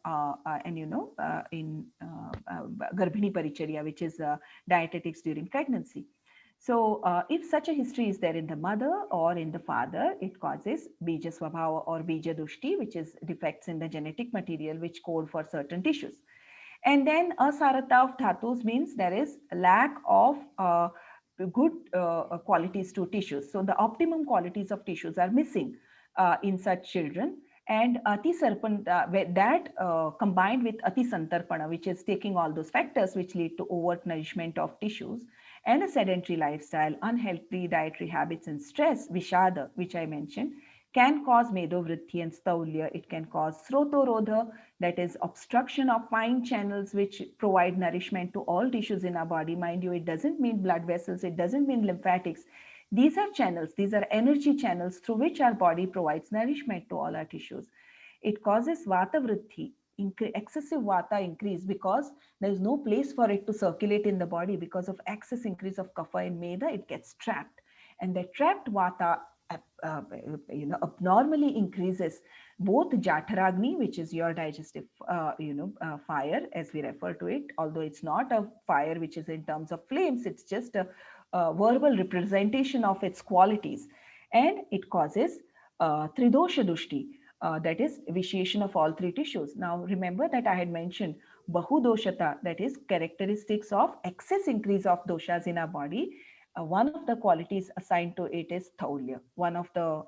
in Garbhini Paricharya, which is dietetics during pregnancy. So if such a history is there in the mother or in the father, it causes bija swabhava or bija dushti, which is defects in the genetic material which code for certain tissues. And then asarata of dhatus means there is lack of good qualities to tissues. So the optimum qualities of tissues are missing in such children. And that combined with atisantarpana, which is taking all those factors which lead to overt nourishment of tissues, and a sedentary lifestyle, unhealthy dietary habits, and stress, vishada, which I mentioned, can cause medovritti and sthaulya. It can cause srotorodha, that is obstruction of fine channels which provide nourishment to all tissues in our body. Mind you, it doesn't mean blood vessels, it doesn't mean lymphatics. These are channels, these are energy channels through which our body provides nourishment to all our tissues. It causes vata vritti, excessive vata increase, because there is no place for it to circulate in the body. Because of excess increase of kapha in meda, it gets trapped, and the trapped vata abnormally increases both Jatharagni, which is your digestive fire, as we refer to it, although it's not a fire which is in terms of flames, it's just a verbal representation of its qualities. And it causes tridosha dushti, that is vitiation of all three tissues. Now remember that I had mentioned bahudoshata, that is characteristics of excess increase of doshas in our body. One of the qualities assigned to it is sthaulya. One of the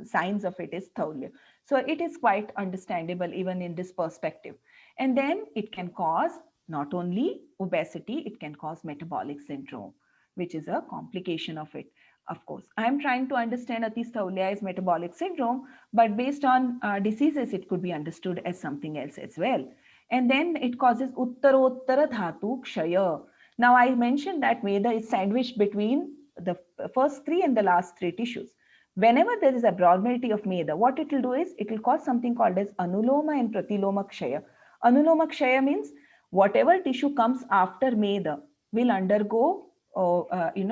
signs of it is sthaulya. So it is quite understandable even in this perspective. And then it can cause not only obesity, it can cause metabolic syndrome, which is a complication of it. Of course, I'm trying to understand atisthulya as metabolic syndrome, but based on diseases, it could be understood as something else as well. And then it causes uttarottara dhatu kshaya. Now, I mentioned that Meda is sandwiched between the first three and the last three tissues. Whenever there is abnormality of Meda, what it will do is it will cause something called as anuloma and pratiloma kshaya. Anuloma kshaya means whatever tissue comes after Meda will undergo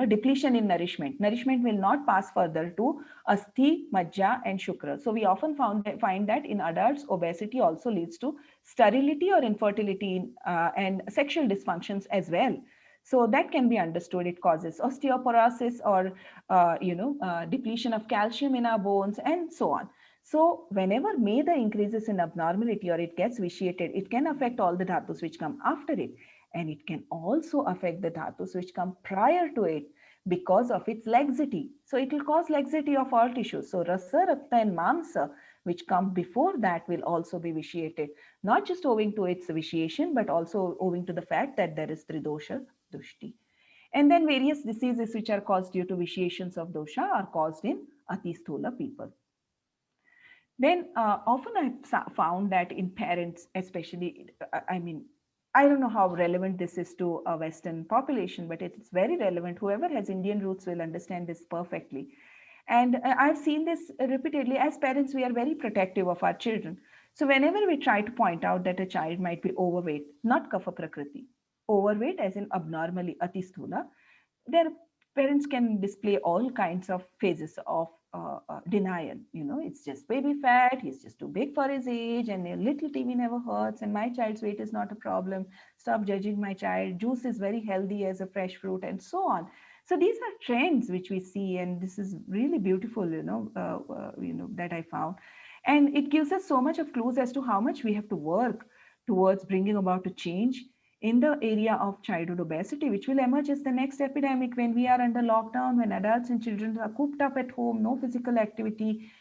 depletion in nourishment. Nourishment will not pass further to asthi, majja, and shukra. So we often find that in adults, obesity also leads to sterility or infertility and sexual dysfunctions as well. So that can be understood. It causes osteoporosis or depletion of calcium in our bones and so on. So whenever Meda increases in abnormality or it gets vitiated, it can affect all the dhatus which come after it. And it can also affect the dhatus which come prior to it because of its laxity. So it will cause laxity of all tissues. So rasa, rakta, and mamsa, which come before that, will also be vitiated, not just owing to its vitiation, but also owing to the fact that there is tridosha dushti. And then various diseases which are caused due to vitiations of dosha are caused in atisthula people. Then often I've found that in parents, especially, I don't know how relevant this is to a Western population, but it's very relevant. Whoever has Indian roots will understand this perfectly. And I've seen this repeatedly. As parents, we are very protective of our children. So whenever we try to point out that a child might be overweight, not kapha prakriti, overweight as in abnormally atisthula, their parents can display all kinds of phases of denial. It's just baby fat, he's just too big for his age, and a little TV never hurts, and my child's weight is not a problem. Stop judging my child. Juice is very healthy as a fresh fruit, and so on. So these are trends which we see, and this is really beautiful, that I found. And it gives us so much of clues as to how much we have to work towards bringing about a change in the area of childhood obesity, which will emerge as the next epidemic when we are under lockdown, when adults and children are cooped up at home, no physical activity.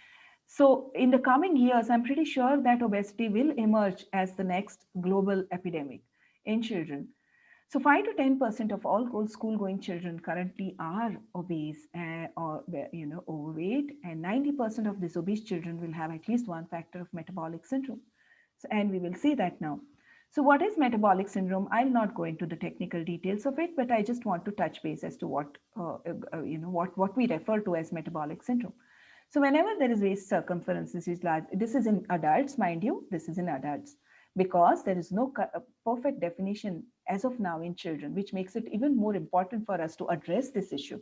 So in the coming years, I'm pretty sure that obesity will emerge as the next global epidemic in children. So 5 to 10% of all school-going children currently are obese or overweight, and 90% of these obese children will have at least one factor of metabolic syndrome. So, and we will see that now. So what is metabolic syndrome? I'll not go into the technical details of it, but I just want to touch base as to what we refer to as metabolic syndrome. So whenever there is waist circumference, this is large. This is in adults, mind you. This is in adults, because there is no perfect definition as of now in children, which makes it even more important for us to address this issue.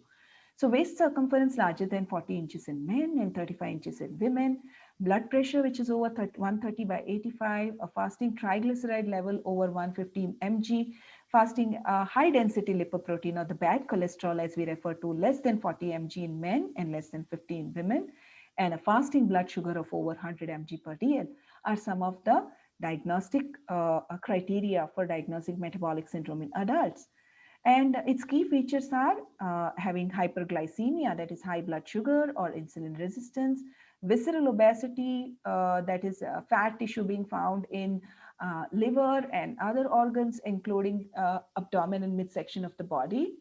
So waist circumference larger than 40 inches in men and 35 inches in women, blood pressure which is over 130/85, a fasting triglyceride level over 150 mg, fasting high density lipoprotein or the bad cholesterol as we refer to less than 40 mg in men and less than 50 in women, and a fasting blood sugar of over 100 mg per dl are some of the diagnostic criteria for diagnosing metabolic syndrome in adults. And its key features are having hyperglycemia, that is high blood sugar or insulin resistance, visceral obesity, that is fat tissue being found in liver and other organs, including abdomen and midsection of the body.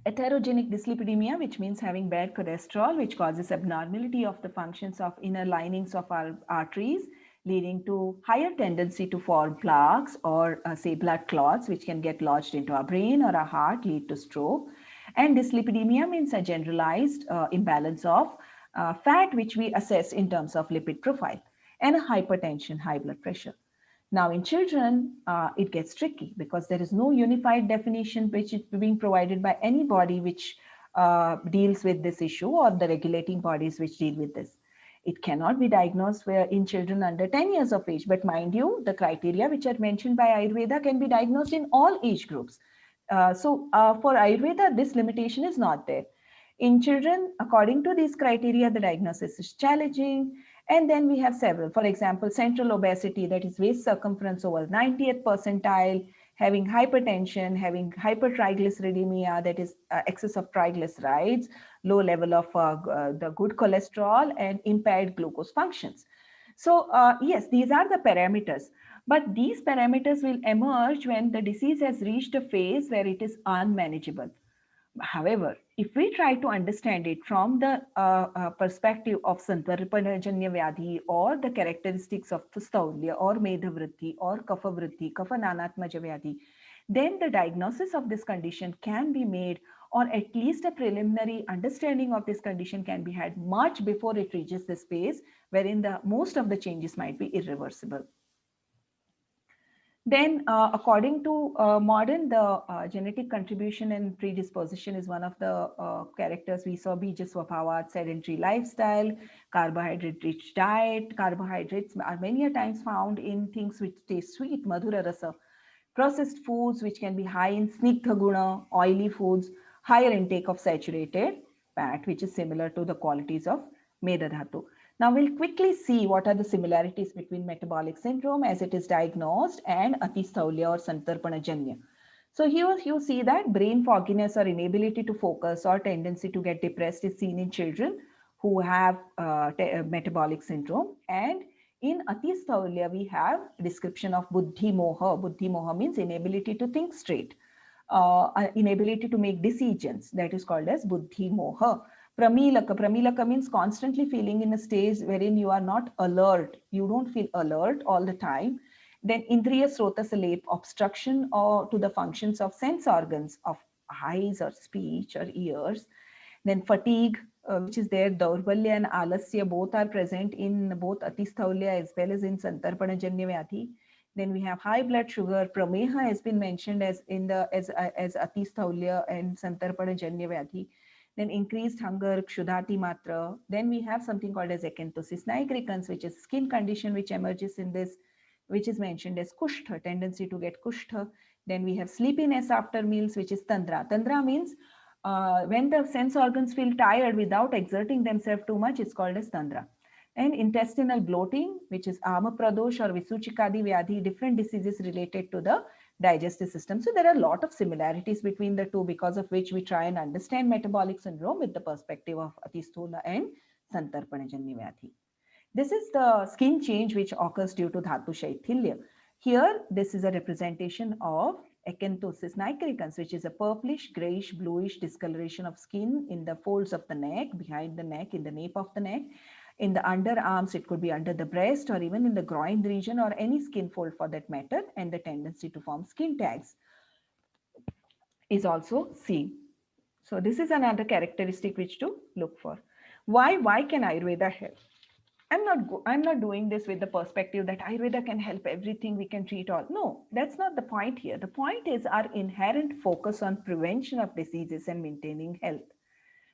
Atherogenic dyslipidemia, which means having bad cholesterol, which causes abnormality of the functions of inner linings of our arteries, leading to higher tendency to form plaques or say blood clots, which can get lodged into our brain or our heart, lead to stroke. And dyslipidemia means a generalized imbalance of fat, which we assess in terms of lipid profile, and hypertension, high blood pressure. Now in children, it gets tricky because there is no unified definition which is being provided by anybody which deals with this issue, or the regulating bodies which deal with this. It cannot be diagnosed in children under 10 years of age. But mind you, the criteria which are mentioned by Ayurveda can be diagnosed in all age groups. So for Ayurveda, this limitation is not there. In children, according to these criteria, the diagnosis is challenging. And then we have several, for example, central obesity, that is waist circumference over 90th percentile, having hypertension, having hypertriglyceridemia, that is excess of triglycerides, low level of the good cholesterol, and impaired glucose functions. So yes, these are the parameters, but these parameters will emerge when the disease has reached a phase where it is unmanageable. However, if we try to understand it from the perspective of SANTARPAN JANYA VYADHI, or the characteristics of STHOULYA or MEDHAVRITTI or KAPHA-VRITTI, Kapha-Nanatmaja Vyadhi, then the diagnosis of this condition can be made, or at least a preliminary understanding of this condition can be had much before it reaches this phase wherein most of the changes might be irreversible. Then, according to modern, the genetic contribution and predisposition is one of the characters we saw. Bija Swabhavat, sedentary lifestyle, carbohydrate-rich diet. Carbohydrates are many a times found in things which taste sweet, madhura rasa. Processed foods, which can be high in snigdha guna, oily foods, higher intake of saturated fat, which is similar to the qualities of Medha Dhatu. Now we'll quickly see what are the similarities between metabolic syndrome as it is diagnosed and ATISTHULYA or SANTARPAN JANYA. So here you see that brain fogginess or inability to focus or tendency to get depressed is seen in children who have metabolic syndrome. And in ATISTHULYA, we have a description of buddhi moha. Buddhi moha means inability to think straight, inability to make decisions. That is called as buddhi moha. Pramilaka. Pramilaka means constantly feeling in a stage wherein you are not alert. You don't feel alert all the time. Then Indriya Srota Salep, obstruction or to the functions of sense organs of eyes or speech or ears. Then fatigue, which is there. Daurbalya and Alasya both are present in both ATISTHULYA as well as in SANTARPAN JANYA VYADHI. Then we have high blood sugar. Prameha has been mentioned as ATISTHULYA and SANTARPAN JANYA VYADHI. Then increased hunger, kshudhati matra. Then we have something called as acanthosis nigricans, which is skin condition which emerges in this, which is mentioned as kushtha, tendency to get kushtha. Then we have sleepiness after meals, which is Tandra. Tandra means when the sense organs feel tired without exerting themselves too much, it's called as Tandra. And intestinal bloating, which is Amapradosh or Visuchikadi Vyadhi, different diseases related to the digestive system. So there are a lot of similarities between the two, because of which we try and understand metabolic syndrome with the perspective of ATISTHULA and SANTARPAN JANYA VYADHI. This is the skin change which occurs due to Dhatu Shaithilya. Here, this is a representation of acanthosis nigricans, which is a purplish, grayish, bluish discoloration of skin in the folds of the neck, behind the neck, in the nape of the neck. In the underarms, it could be under the breast or even in the groin region or any skin fold for that matter, and the tendency to form skin tags is also seen. So this is another characteristic which to look for. Why can Ayurveda help? I'm not doing this with the perspective that Ayurveda can help everything, we can treat all. No, that's not the point here. The point is our inherent focus on prevention of diseases and maintaining health,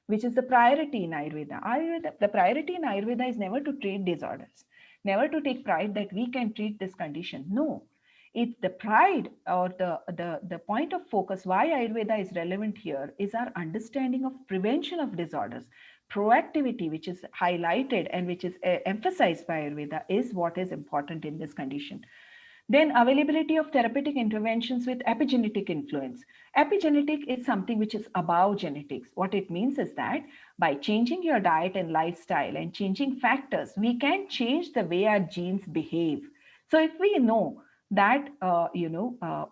which is the priority in Ayurveda. The priority in Ayurveda is never to treat disorders, never to take pride that we can treat this condition. No, it's the pride or the point of focus why Ayurveda is relevant here is our understanding of prevention of disorders. Proactivity, which is highlighted and which is emphasized by Ayurveda, is what is important in this condition. Then availability of therapeutic interventions with epigenetic influence. Epigenetic is something which is above genetics. What it means is that by changing your diet and lifestyle and changing factors, we can change the way our genes behave. So if we know that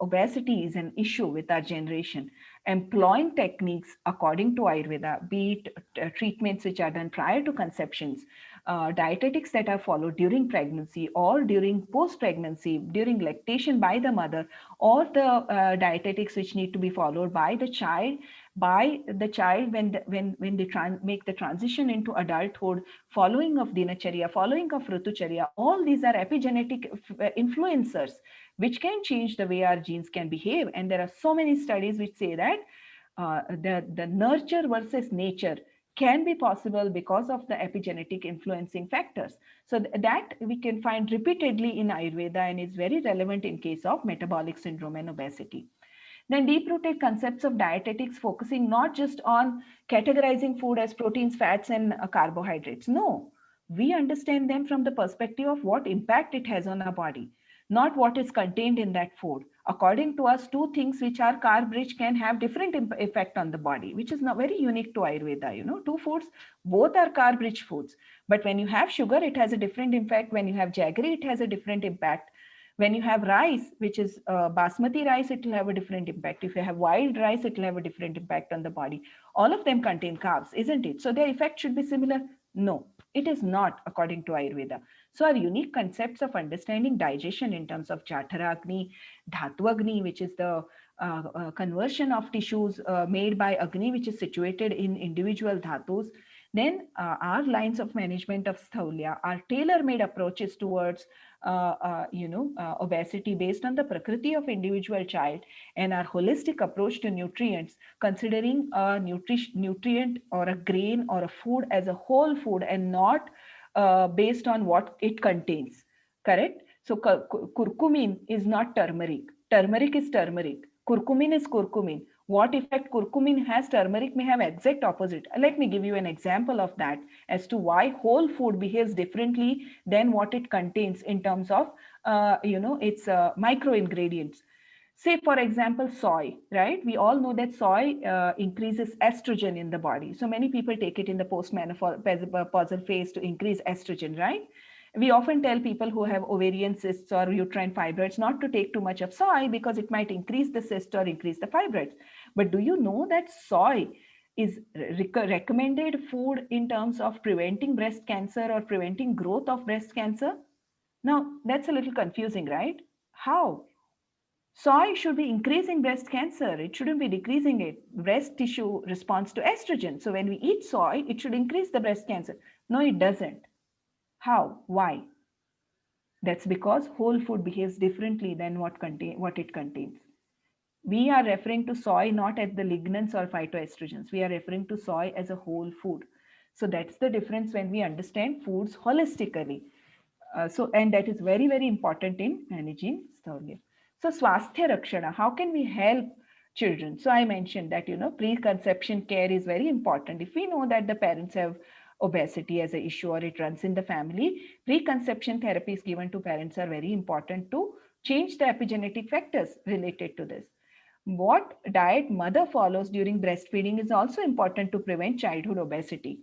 obesity is an issue with our generation, employing techniques according to Ayurveda, be it treatments which are done prior to conceptions, dietetics that are followed during pregnancy or during post-pregnancy, during lactation by the mother, or the dietetics which need to be followed by the child when they make the transition into adulthood, following of dinacharya, following of ritucharya, all these are epigenetic influencers which can change the way our genes can behave. And there are so many studies which say that the nurture versus nature can be possible because of the epigenetic influencing factors. So that we can find repeatedly in Ayurveda and is very relevant in case of metabolic syndrome and obesity. Then deep-rooted concepts of dietetics focusing not just on categorizing food as proteins, fats, and carbohydrates. No, we understand them from the perspective of what impact it has on our body, not what is contained in that food. According to us, two things which are carb-rich can have different effect on the body, which is not very unique to Ayurveda. Two foods, both are carb-rich foods. But when you have sugar, it has a different impact. When you have jaggery, it has a different impact. When you have rice, which is basmati rice, it will have a different impact. If you have wild rice, it will have a different impact on the body. All of them contain carbs, isn't it? So their effect should be similar? No, it is not according to Ayurveda. So our unique concepts of understanding digestion in terms of Jatharagni, Dhatu Agni, which is the conversion of tissues made by Agni, which is situated in individual dhatus. Then our lines of management of STHOULYA are tailor-made approaches towards obesity based on the prakriti of individual child, and our holistic approach to nutrients, considering a nutrient or a grain or a food as a whole food and not based on what it contains. Correct? So curcumin is not turmeric. Turmeric is turmeric. Curcumin is curcumin. What effect curcumin has, turmeric may have exact opposite. Let me give you an example of that as to why whole food behaves differently than what it contains in terms of, its micro ingredients. Say, for example, soy, right? We all know that soy increases estrogen in the body. So many people take it in the postmenopausal phase to increase estrogen, right? We often tell people who have ovarian cysts or uterine fibroids not to take too much of soy because it might increase the cyst or increase the fibroids. But do you know that soy is recommended food in terms of preventing breast cancer or preventing growth of breast cancer? Now, that's a little confusing, right? How? Soy should be increasing breast cancer. It shouldn't be decreasing it. Breast tissue responds to estrogen. So when we eat soy, it should increase the breast cancer. No, it doesn't. How? Why? That's because whole food behaves differently than what it contains. We are referring to soy not as the lignans or phytoestrogens. We are referring to soy as a whole food. So that's the difference when we understand foods holistically. And that is very, very important in managing STHOULYA. So swasthya rakshana, how can we help children? So I mentioned that, preconception care is very important. If we know that the parents have obesity as an issue or it runs in the family, preconception therapies given to parents are very important to change the epigenetic factors related to this. What diet mother follows during breastfeeding is also important to prevent childhood obesity.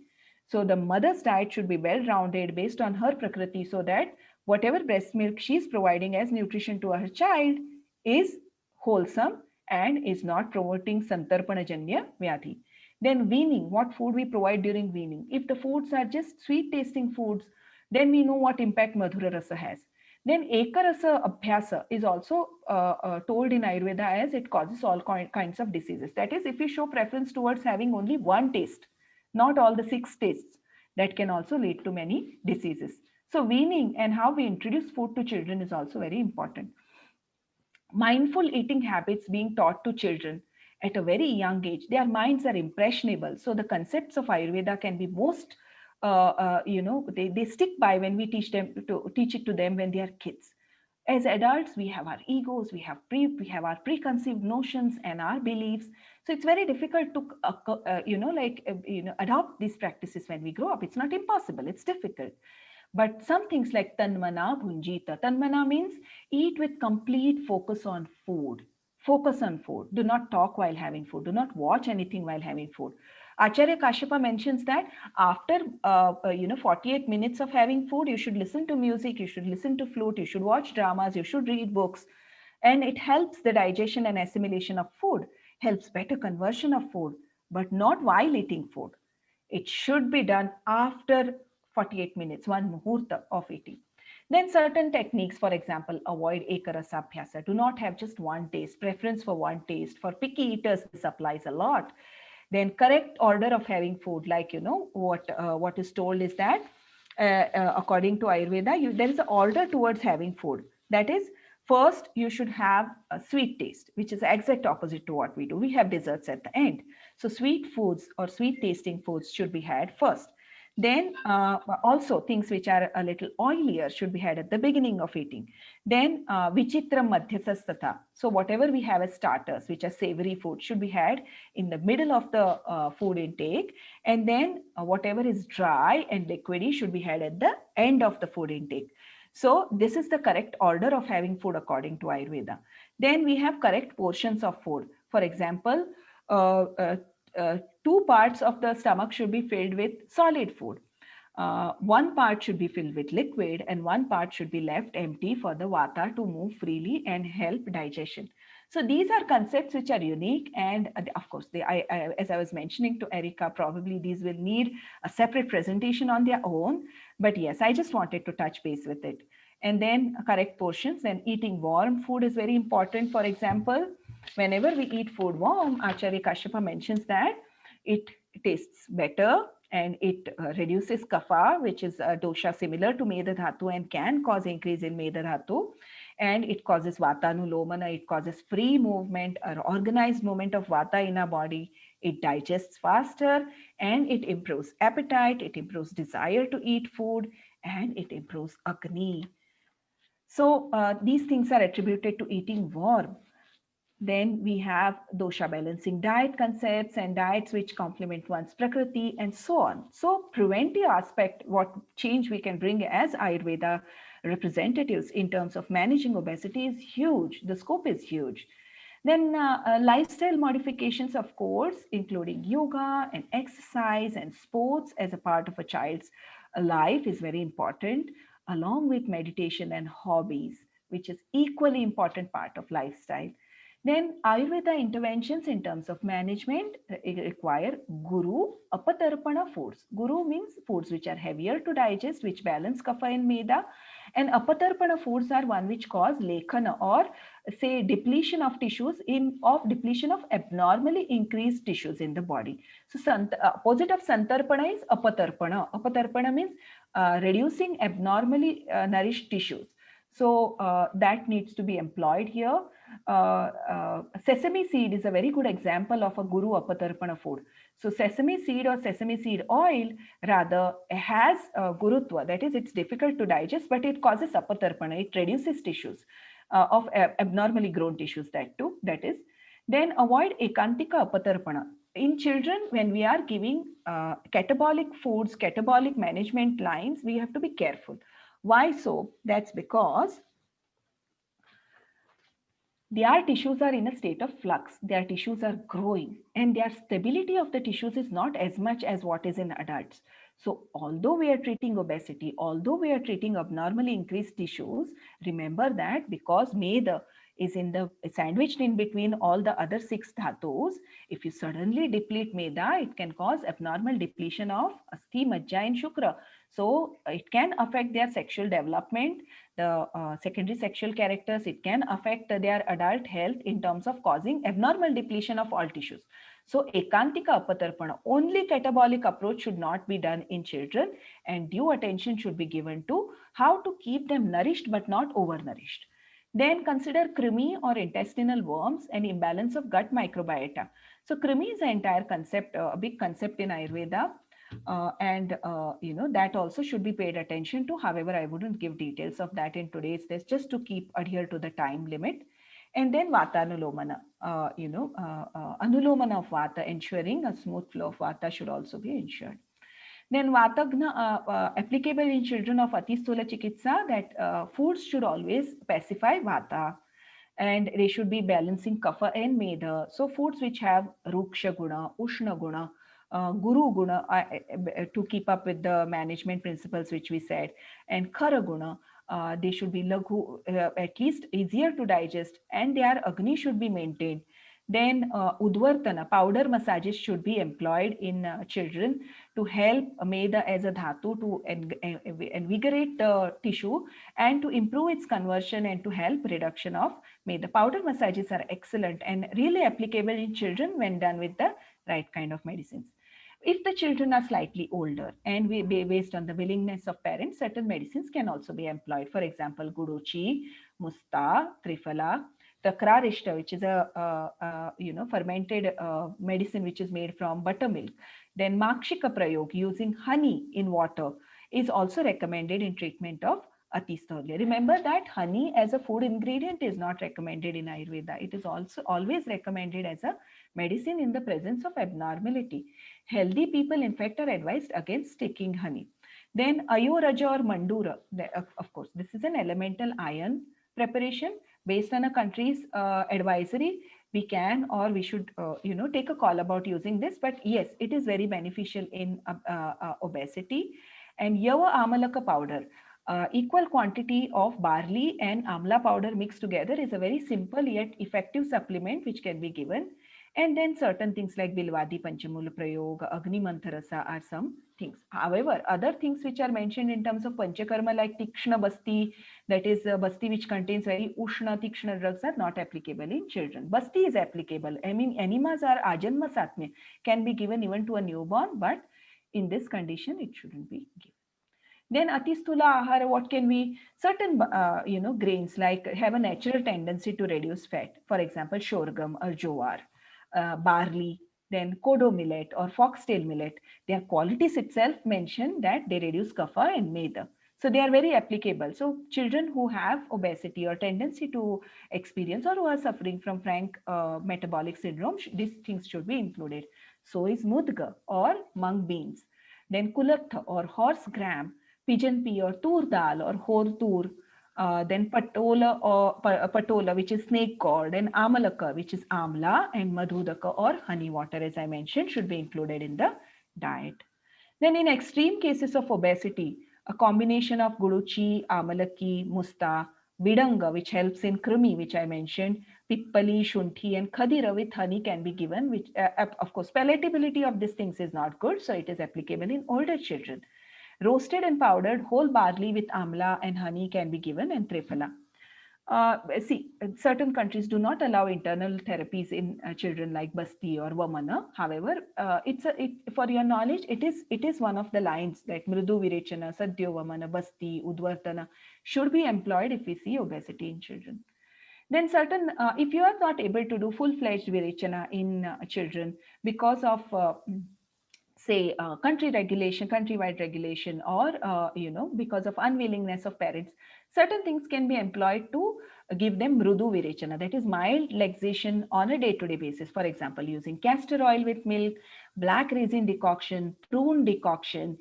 So the mother's diet should be well-rounded based on her prakriti, so that whatever breast milk she's providing as nutrition to her child is wholesome and is not promoting Santarpana Janya Vyadhi. Then weaning, what food we provide during weaning. If the foods are just sweet tasting foods, then we know what impact Madhura Rasa has. Then Ekarasa Abhyasa is also told in Ayurveda as it causes all kinds of diseases. That is, if we show preference towards having only one taste, not all the 6 tastes, that can also lead to many diseases. So weaning and how we introduce food to children is also very important. Mindful eating habits being taught to children at a very young age, their minds are impressionable. So the concepts of Ayurveda can be most, they stick by when we teach it to them when they are kids. As adults, we have our egos, we have our preconceived notions and our beliefs. So it's very difficult to, adopt these practices when we grow up. It's not impossible, it's difficult. But some things like tanmana bhunjita. Tanmana means eat with complete focus on food. Focus on food. Do not talk while having food. Do not watch anything while having food. Acharya Kashyapa mentions that after 48 minutes of having food, you should listen to music, you should listen to flute, you should watch dramas, you should read books. And it helps the digestion and assimilation of food, helps better conversion of food, but not while eating food. It should be done after 48 minutes, one muhurta of eating. Then certain techniques, for example, avoid ekarasa abhyasa. Do not have just one taste, preference for one taste. For picky eaters, this applies a lot. Then correct order of having food, like, what is told is that according to Ayurveda, there is an order towards having food. That is, first, you should have a sweet taste, which is the exact opposite to what we do. We have desserts at the end. So sweet foods or sweet tasting foods should be had first. Then also things which are a little oilier should be had at the beginning of eating. Then vichitram madhyasastata. So whatever we have as starters, which are savory food, should be had in the middle of the food intake. And then whatever is dry and liquidy should be had at the end of the food intake. So this is the correct order of having food according to Ayurveda. Then we have correct portions of food. For example, 2 parts of the stomach should be filled with solid food. 1 part should be filled with liquid and 1 part should be left empty for the vata to move freely and help digestion. So these are concepts which are unique, and of course, as I was mentioning to Erica, probably these will need a separate presentation on their own. But yes, I just wanted to touch base with it. And then correct portions, and eating warm food is very important. For example, whenever we eat food warm, Acharya Kashyapa mentions that it tastes better and it reduces kapha, which is a dosha similar to Meda Dhatu and can cause increase in Meda Dhatu. And it causes vatanulomana, it causes free movement or organized movement of vata in our body. It digests faster and it improves appetite, it improves desire to eat food, and it improves agni. So these things are attributed to eating warm. Then we have dosha balancing diet concepts and diets which complement one's prakriti and so on. So preventive aspect, what change we can bring as Ayurveda representatives in terms of managing obesity is huge. The scope is huge. Then lifestyle modifications, of course, including yoga and exercise and sports as a part of a child's life is very important, along with meditation and hobbies, which is equally important part of lifestyle. Then Ayurveda interventions in terms of management require Guru Apatarpana foods. Guru means foods which are heavier to digest, which balance kapha and meda. And Apatarpana foods are one which cause lekhana, or say depletion of tissues, depletion of abnormally increased tissues in the body. So opposite of Santarpana is Apatarpana. Apatarpana means reducing abnormally nourished tissues. So that needs to be employed here. Sesame seed is a very good example of a Guru Apatarpana food. So sesame seed or sesame seed oil rather has Gurutva, that is, it's difficult to digest, but it causes Apatarpana, it reduces tissues. of abnormally grown tissues, that is. Then avoid ekantika apatarpana. In children, when we are giving catabolic foods, catabolic management lines, we have to be careful. Why so? That's because their tissues are in a state of flux. Their tissues are growing, and their stability of the tissues is not as much as what is in adults. So although we are treating obesity, although we are treating abnormally increased tissues, remember that because meda is in the sandwiched in between all the other 6 dhatus, if you suddenly deplete meda, it can cause abnormal depletion of asti, majja, and shukra. So it can affect their sexual development, the secondary sexual characters. It can affect their adult health in terms of causing abnormal depletion of all tissues. So ekantika apatarpana, only catabolic approach should not be done in children, and due attention should be given to how to keep them nourished but not overnourished. Then consider krimi or intestinal worms and imbalance of gut microbiota. So krimi is an entire concept, a big concept in Ayurveda. That also should be paid attention to. However, I wouldn't give details of that in today's test, just to adhere to the time limit. And then vata anulomana, anulomana of vata, ensuring a smooth flow of vata should also be ensured. Then vatagna, applicable in children of atisthula chikitsa, that foods should always pacify vata, and they should be balancing kapha and meda. So foods which have ruksha guna, ushna guna, guru guna, to keep up with the management principles which we said, and khara guna, they should be laghu, at least easier to digest, and their agni should be maintained. Then udvartana, powder massages should be employed in children to help meda as a dhatu to invigorate the tissue and to improve its conversion and to help reduction of meda. Powder massages are excellent and really applicable in children when done with the right kind of medicines. If the children are slightly older and based on the willingness of parents, certain medicines can also be employed. For example, guduchi, musta, triphala, takrarishta, which is a fermented medicine which is made from buttermilk. Then makshika prayog, using honey in water, is also recommended in treatment of ATISTHULYA. Remember that honey as a food ingredient is not recommended in Ayurveda. It is also always recommended as a medicine in the presence of abnormality. Healthy people, in fact, are advised against taking honey. Then ayoraja or mandura, of course, this is an elemental iron preparation. Based on a country's advisory, we can or we should take a call about using this. But yes, it is very beneficial in obesity. And yava amalaka powder, equal quantity of barley and amla powder mixed together, is a very simple yet effective supplement which can be given. And then certain things like Bilvadi Panchamula Prayoga, Agni Mantharasa are some things. However, other things which are mentioned in terms of Panchakarma, like Tikshna Basti, that is Basti which contains very Ushna Tikshna drugs, are not applicable in children. Basti is applicable. I mean, enemas are Ajanma Satme, can be given even to a newborn, but in this condition, it shouldn't be given. Then ATISTHULA ahara, what can we, certain grains like have a natural tendency to reduce fat. For example, sorghum or jowar. Barley, then kodo millet or foxtail millet, their qualities itself mention that they reduce kapha and meda. So they are very applicable. So children who have obesity or tendency to experience or who are suffering from frank metabolic syndrome, these things should be included. So is mudga or mung beans. Then kulatha or horse gram, pigeon pea or tur dal or hor tur. Then patola, which is snake gourd, and amalaka, which is amla, and madhudaka or honey water, as I mentioned, should be included in the diet. Then in extreme cases of obesity, a combination of guduchi, amalaki, musta, vidanga, which helps in krimi, which I mentioned, pippali, shunthi, and khadira with honey can be given, which of course, palatability of these things is not good, so it is applicable in older children. Roasted and powdered whole barley with amla and honey can be given, and triphala. Certain countries do not allow internal therapies in children like Basti or Vamana. However, for your knowledge, it is one of the lines like Mridu Virechana, Sadhyo Vamana, Basti, Udvartana should be employed if we see obesity in children. Then certain, if you are not able to do full-fledged Virechana in children because of say countrywide regulation, or because of unwillingness of parents, certain things can be employed to give them mrudu virechana, that is mild laxation on a day-to-day basis. For example, using castor oil with milk, black resin decoction, prune decoction,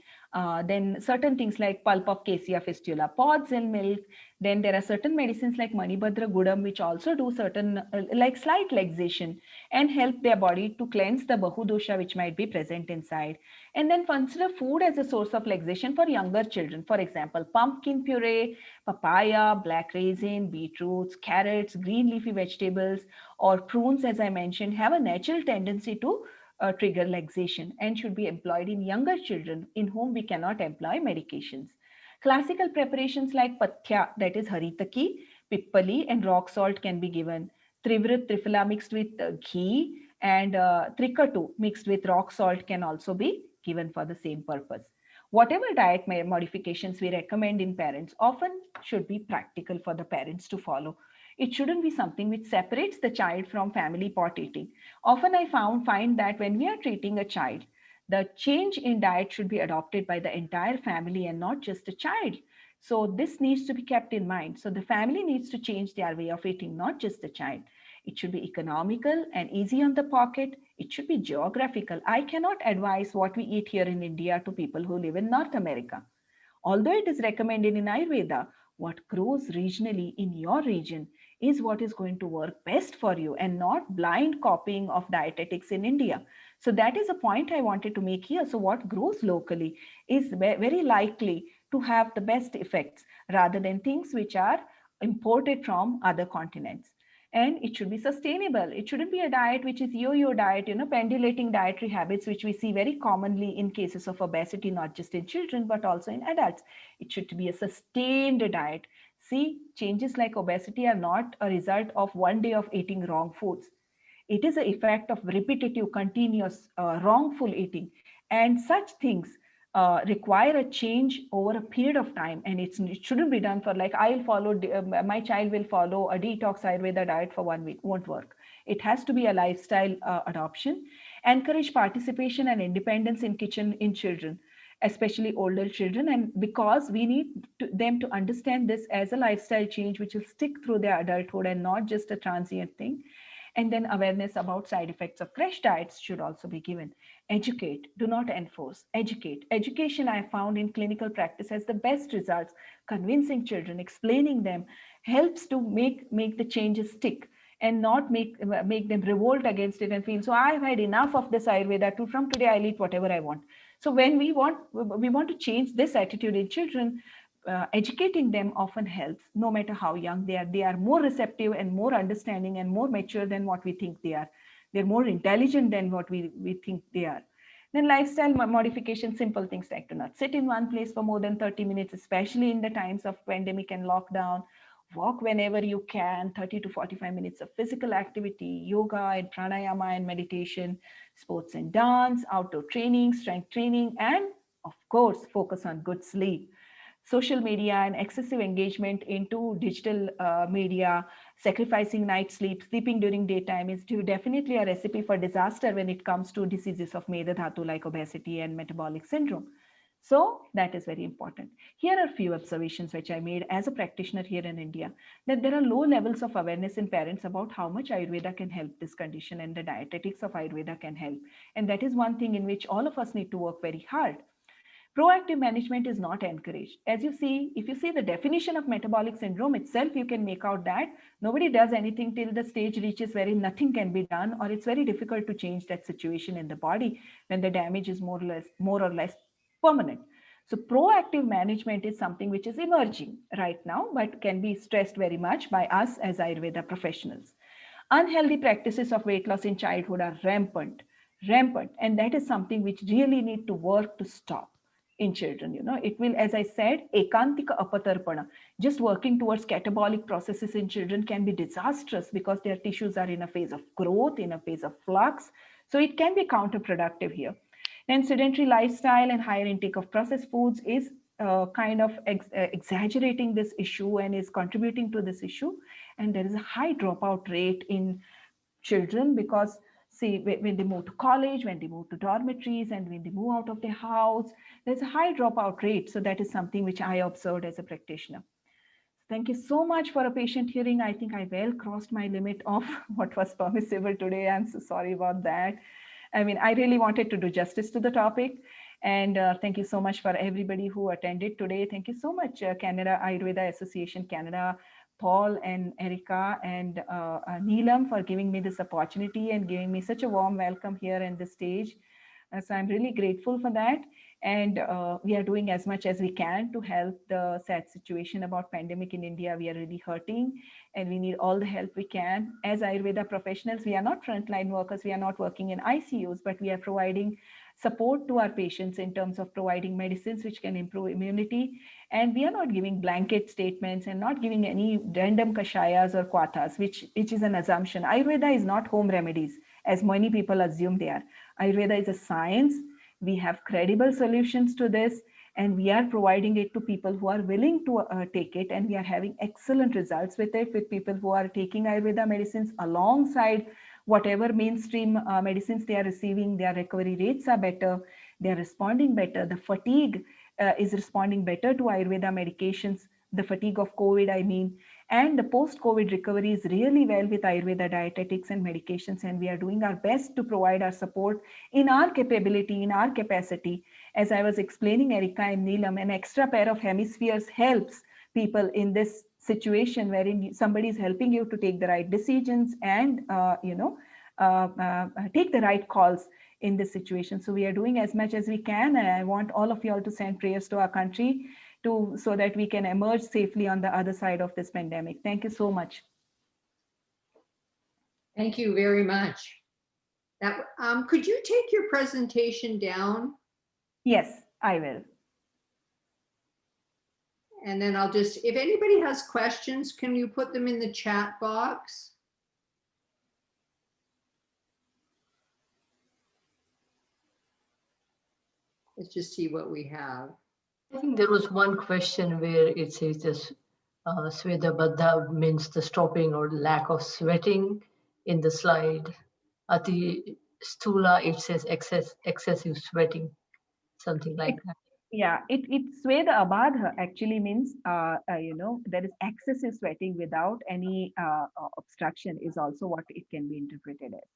then certain things like pulp of Cassia fistula pods in milk. Then there are certain medicines like Manibhadra Gudam, which also do certain like slight laxation and help their body to cleanse the bahudosha which might be present inside. And then consider food as a source of laxation for younger children. For example, pumpkin puree, papaya, black raisin, beetroots, carrots, green leafy vegetables, or prunes, as I mentioned, have a natural tendency to trigger laxation and should be employed in younger children in whom we cannot employ medications. Classical preparations like pathya, that is haritaki, pippali, and rock salt can be given. Trivrit trifala mixed with ghee and trikatu mixed with rock salt can also be given for the same purpose. Whatever diet modifications we recommend in parents often should be practical for the parents to follow. It shouldn't be something which separates the child from family pot eating. Often I find that when we are treating a child, the change in diet should be adopted by the entire family and not just a child. So this needs to be kept in mind. So the family needs to change their way of eating, not just the child. It should be economical and easy on the pocket. It should be geographical. I cannot advise what we eat here in India to people who live in North America. Although it is recommended in Ayurveda, what grows regionally in your region is what is going to work best for you and not blind copying of dietetics in India. So that is a point I wanted to make here. So what grows locally is very likely to have the best effects rather than things which are imported from other continents. And it should be sustainable. It shouldn't be a diet which is yo-yo diet, pendulating dietary habits, which we see very commonly in cases of obesity, not just in children, but also in adults. It should be a sustained diet. See, changes like obesity are not a result of one day of eating wrong foods. It is an effect of repetitive, continuous, wrongful eating. And such things require a change over a period of time, and it shouldn't be done for like I'll follow my child will follow a detox Ayurveda diet for 1 week. Won't work. It has to be a lifestyle adoption. Encourage participation and independence in kitchen in children, especially older children, and because we need them to understand this as a lifestyle change which will stick through their adulthood and not just a transient thing. And then awareness about side effects of crash diets should also be given. Educate, do not enforce. Educate. Education, I found in clinical practice, has the best results. Convincing children, explaining them, helps to make the changes stick and not make them revolt against it and feel, so I've had enough of this Ayurveda too. From today, I'll eat whatever I want. So when we want to change this attitude in children, educating them often helps, no matter how young they are. They are more receptive and more understanding and more mature than what we think they are. They're more intelligent than what we think they are. Then lifestyle modification, simple things like do not sit in one place for more than 30 minutes, especially in the times of pandemic and lockdown. Walk whenever you can, 30 to 45 minutes of physical activity, yoga and pranayama and meditation, sports and dance, outdoor training, strength training, and of course, focus on good sleep. Social media and excessive engagement into digital media, sacrificing night sleep, sleeping during daytime is definitely a recipe for disaster when it comes to diseases of DHATU like obesity and metabolic syndrome. So that is very important. Here are a few observations which I made as a practitioner here in India, that there are low levels of awareness in parents about how much Ayurveda can help this condition and the dietetics of Ayurveda can help. And that is one thing in which all of us need to work very hard. Proactive management is not encouraged. As you see, if you see the definition of metabolic syndrome itself, you can make out that nobody does anything till the stage reaches wherein nothing can be done, or it's very difficult to change that situation in the body when the damage is more or less permanent. So proactive management is something which is emerging right now, but can be stressed very much by us as Ayurveda professionals. Unhealthy practices of weight loss in childhood are rampant, and that is something which really need to work to stop. In children, it will, as I said, ekantika apatarpana, just working towards catabolic processes in children can be disastrous because their tissues are in a phase of growth, in a phase of flux. So it can be counterproductive here. Then sedentary lifestyle and higher intake of processed foods is kind of exaggerating this issue and is contributing to this issue. And there is a high dropout rate in children because see, when they move to college, when they move to dormitories, and when they move out of their house, there's a high dropout rate. So that is something which I observed as a practitioner. Thank you so much for a patient hearing. I think I well crossed my limit of what was permissible today. I'm so sorry about that. I mean, I really wanted to do justice to the topic. And thank you so much for everybody who attended today. Thank you so much, Canada Ayurveda Association Canada, Paul and Erica and Neelam for giving me this opportunity and giving me such a warm welcome here in the stage. So I'm really grateful for that. And we are doing as much as we can to help the sad situation about pandemic in India. We are really hurting and we need all the help we can. As Ayurveda professionals, we are not frontline workers. We are not working in ICUs, but we are providing support to our patients in terms of providing medicines which can improve immunity. And we are not giving blanket statements and not giving any random kashayas or kwatas, which is an assumption. Ayurveda is not home remedies, as many people assume they are. Ayurveda is a science. We have credible solutions to this, and we are providing it to people who are willing to take it. And we are having excellent results with it, with people who are taking Ayurveda medicines alongside whatever mainstream medicines they are receiving. Their recovery rates are better. They are responding better. The fatigue is responding better to Ayurveda medications, the fatigue of COVID, I mean. And the post-COVID recovery is really well with Ayurveda dietetics and medications. And we are doing our best to provide our support in our capability, in our capacity. As I was explaining, Erica and Neelam, an extra pair of hemispheres helps people in this situation wherein somebody is helping you to take the right decisions and, take the right calls in this situation. So we are doing as much as we can. And I want all of you all to send prayers to our country so that we can emerge safely on the other side of this pandemic. Thank you so much. Thank you very much. That, could you take your presentation down? Yes, I will. And then I'll just, if anybody has questions, can you put them in the chat box? Let's just see what we have. I think there was one question where it says this Swedabadha means the stopping or lack of sweating in the slide. ATISTHULA, it says excessive sweating, something like that. Yeah, it's Sweda Abadha actually means, there is excessive sweating without any obstruction is also what it can be interpreted as.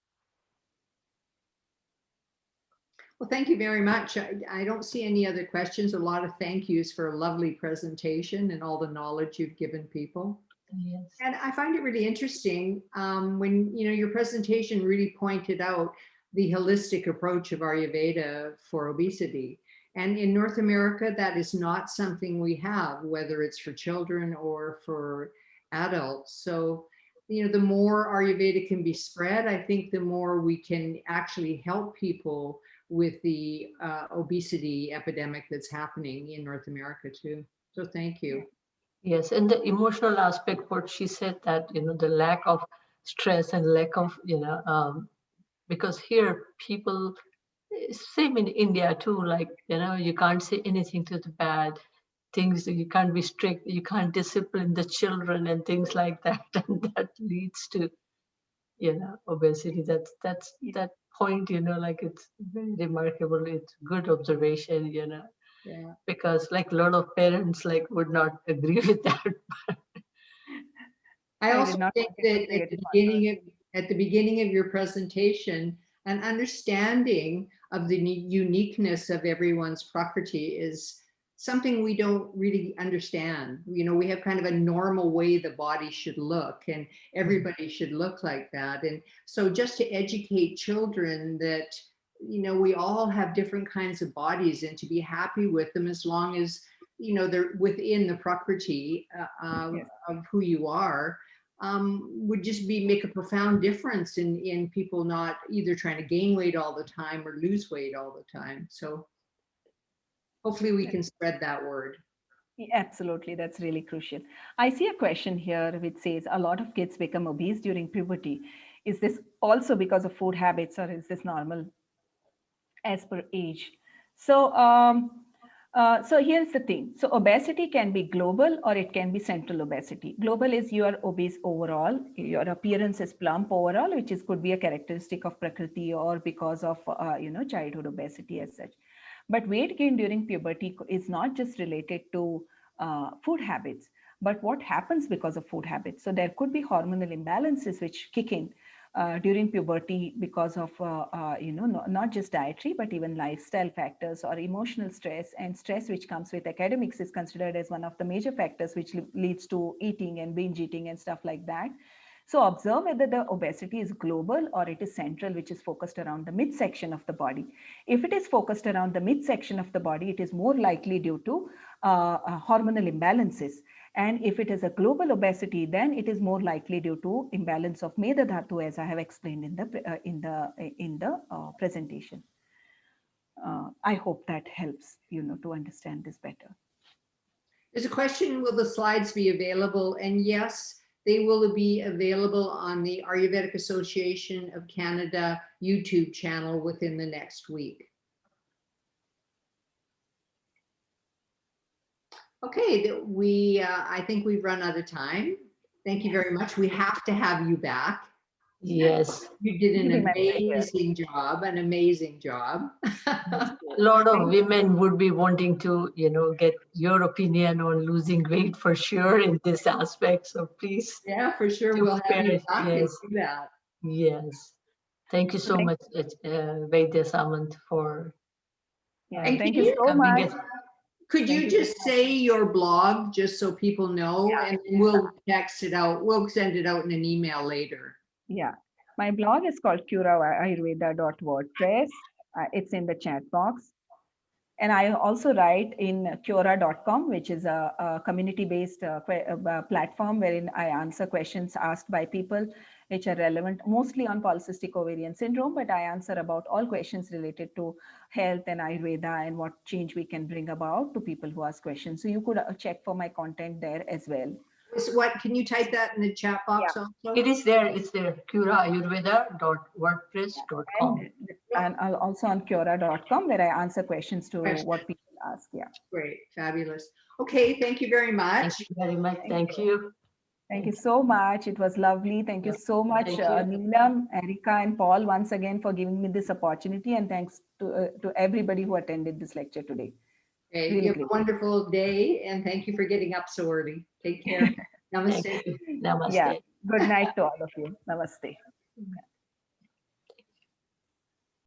Well, thank you very much. I don't see any other questions. A lot of thank yous for a lovely presentation and all the knowledge you've given people. Yes. And I find it really interesting when, your presentation really pointed out the holistic approach of Ayurveda for obesity. And in North America, that is not something we have, whether it's for children or for adults. So, the more Ayurveda can be spread, I think the more we can actually help people with the obesity epidemic that's happening in North America too. So thank you. Yes, and the emotional aspect, what she said that, the lack of stress and lack of, because here people, same in India too, like, you can't say anything to the bad things, you can't be strict, you can't discipline the children and things like that. And that leads to, obesity. That's that point, like it's very remarkable. It's good observation, Yeah. because like a lot of parents like would not agree with that. I also think that at the beginning of your presentation, an understanding of the uniqueness of everyone's prakriti is something we don't really understand. We have kind of a normal way the body should look, and everybody should look like that. And so just to educate children that, we all have different kinds of bodies, and to be happy with them as long as, they're within the prakriti of who you are, would just make a profound difference in people not either trying to gain weight all the time or lose weight all the time. So hopefully we can spread that word. Absolutely, that's really crucial. I see a question here which says a lot of kids become obese during puberty. Is this also because of food habits, or is this normal as per age? So, so here's the thing. So obesity can be global or it can be central obesity. Global is you are obese overall, your appearance is plump overall, which could be a characteristic of prakriti or because of childhood obesity as such. But weight gain during puberty is not just related to food habits. but what happens because of food habits. So there could be hormonal imbalances which kick in during puberty because of, not just dietary, but even lifestyle factors or emotional stress, and stress which comes with academics is considered as one of the major factors which leads to eating and binge eating and stuff like that. So observe whether the obesity is global or it is central, which is focused around the midsection of the body. If it is focused around the midsection of the body, it is more likely due to hormonal imbalances. And if it is a global obesity, then it is more likely due to imbalance of METABOLIC, as I have explained in the presentation. I hope that helps to understand this better. There's a question, will the slides be available? And yes, they will be available on the Ayurvedic Association of Canada YouTube channel within the next week. Okay, I think we've run out of time. Thank you very much. We have to have you back. Yes. You did an amazing job, an amazing job. A lot of women would be wanting to, get your opinion on losing weight for sure in this aspect. So please. Yeah, for sure. We'll have you back to Yes. do that. Yes. Thank you so much, Vaidya Samant, for thank you so coming. much. Could you just say your blog, just so people know, and we'll text it out. We'll send it out in an email later. Yeah, my blog is called cureayurveda.wordpress. It's in the chat box. And I also write in Cura.com, which is a community-based platform wherein I answer questions asked by people which are relevant, mostly on polycystic ovarian syndrome, but I answer about all questions related to health and Ayurveda and what change we can bring about to people who ask questions. So you could check for my content there as well. So what, can you type that in the chat box also? It is there. It's there. curaayurveda.wordpress.com. And also on Cura.com, where I answer questions to what people ask. Yeah. Great. Fabulous. Okay. Thank you very much. Thank you very much. Thank you. Thank you so much. It was lovely. Thank you so much, Neelam, Erica, and Paul, once again for giving me this opportunity. And thanks to everybody who attended this lecture today. Okay. Really, you have a wonderful day, and thank you for getting up so early. Take care. Namaste. Namaste. Yeah. Good night to all of you. Namaste.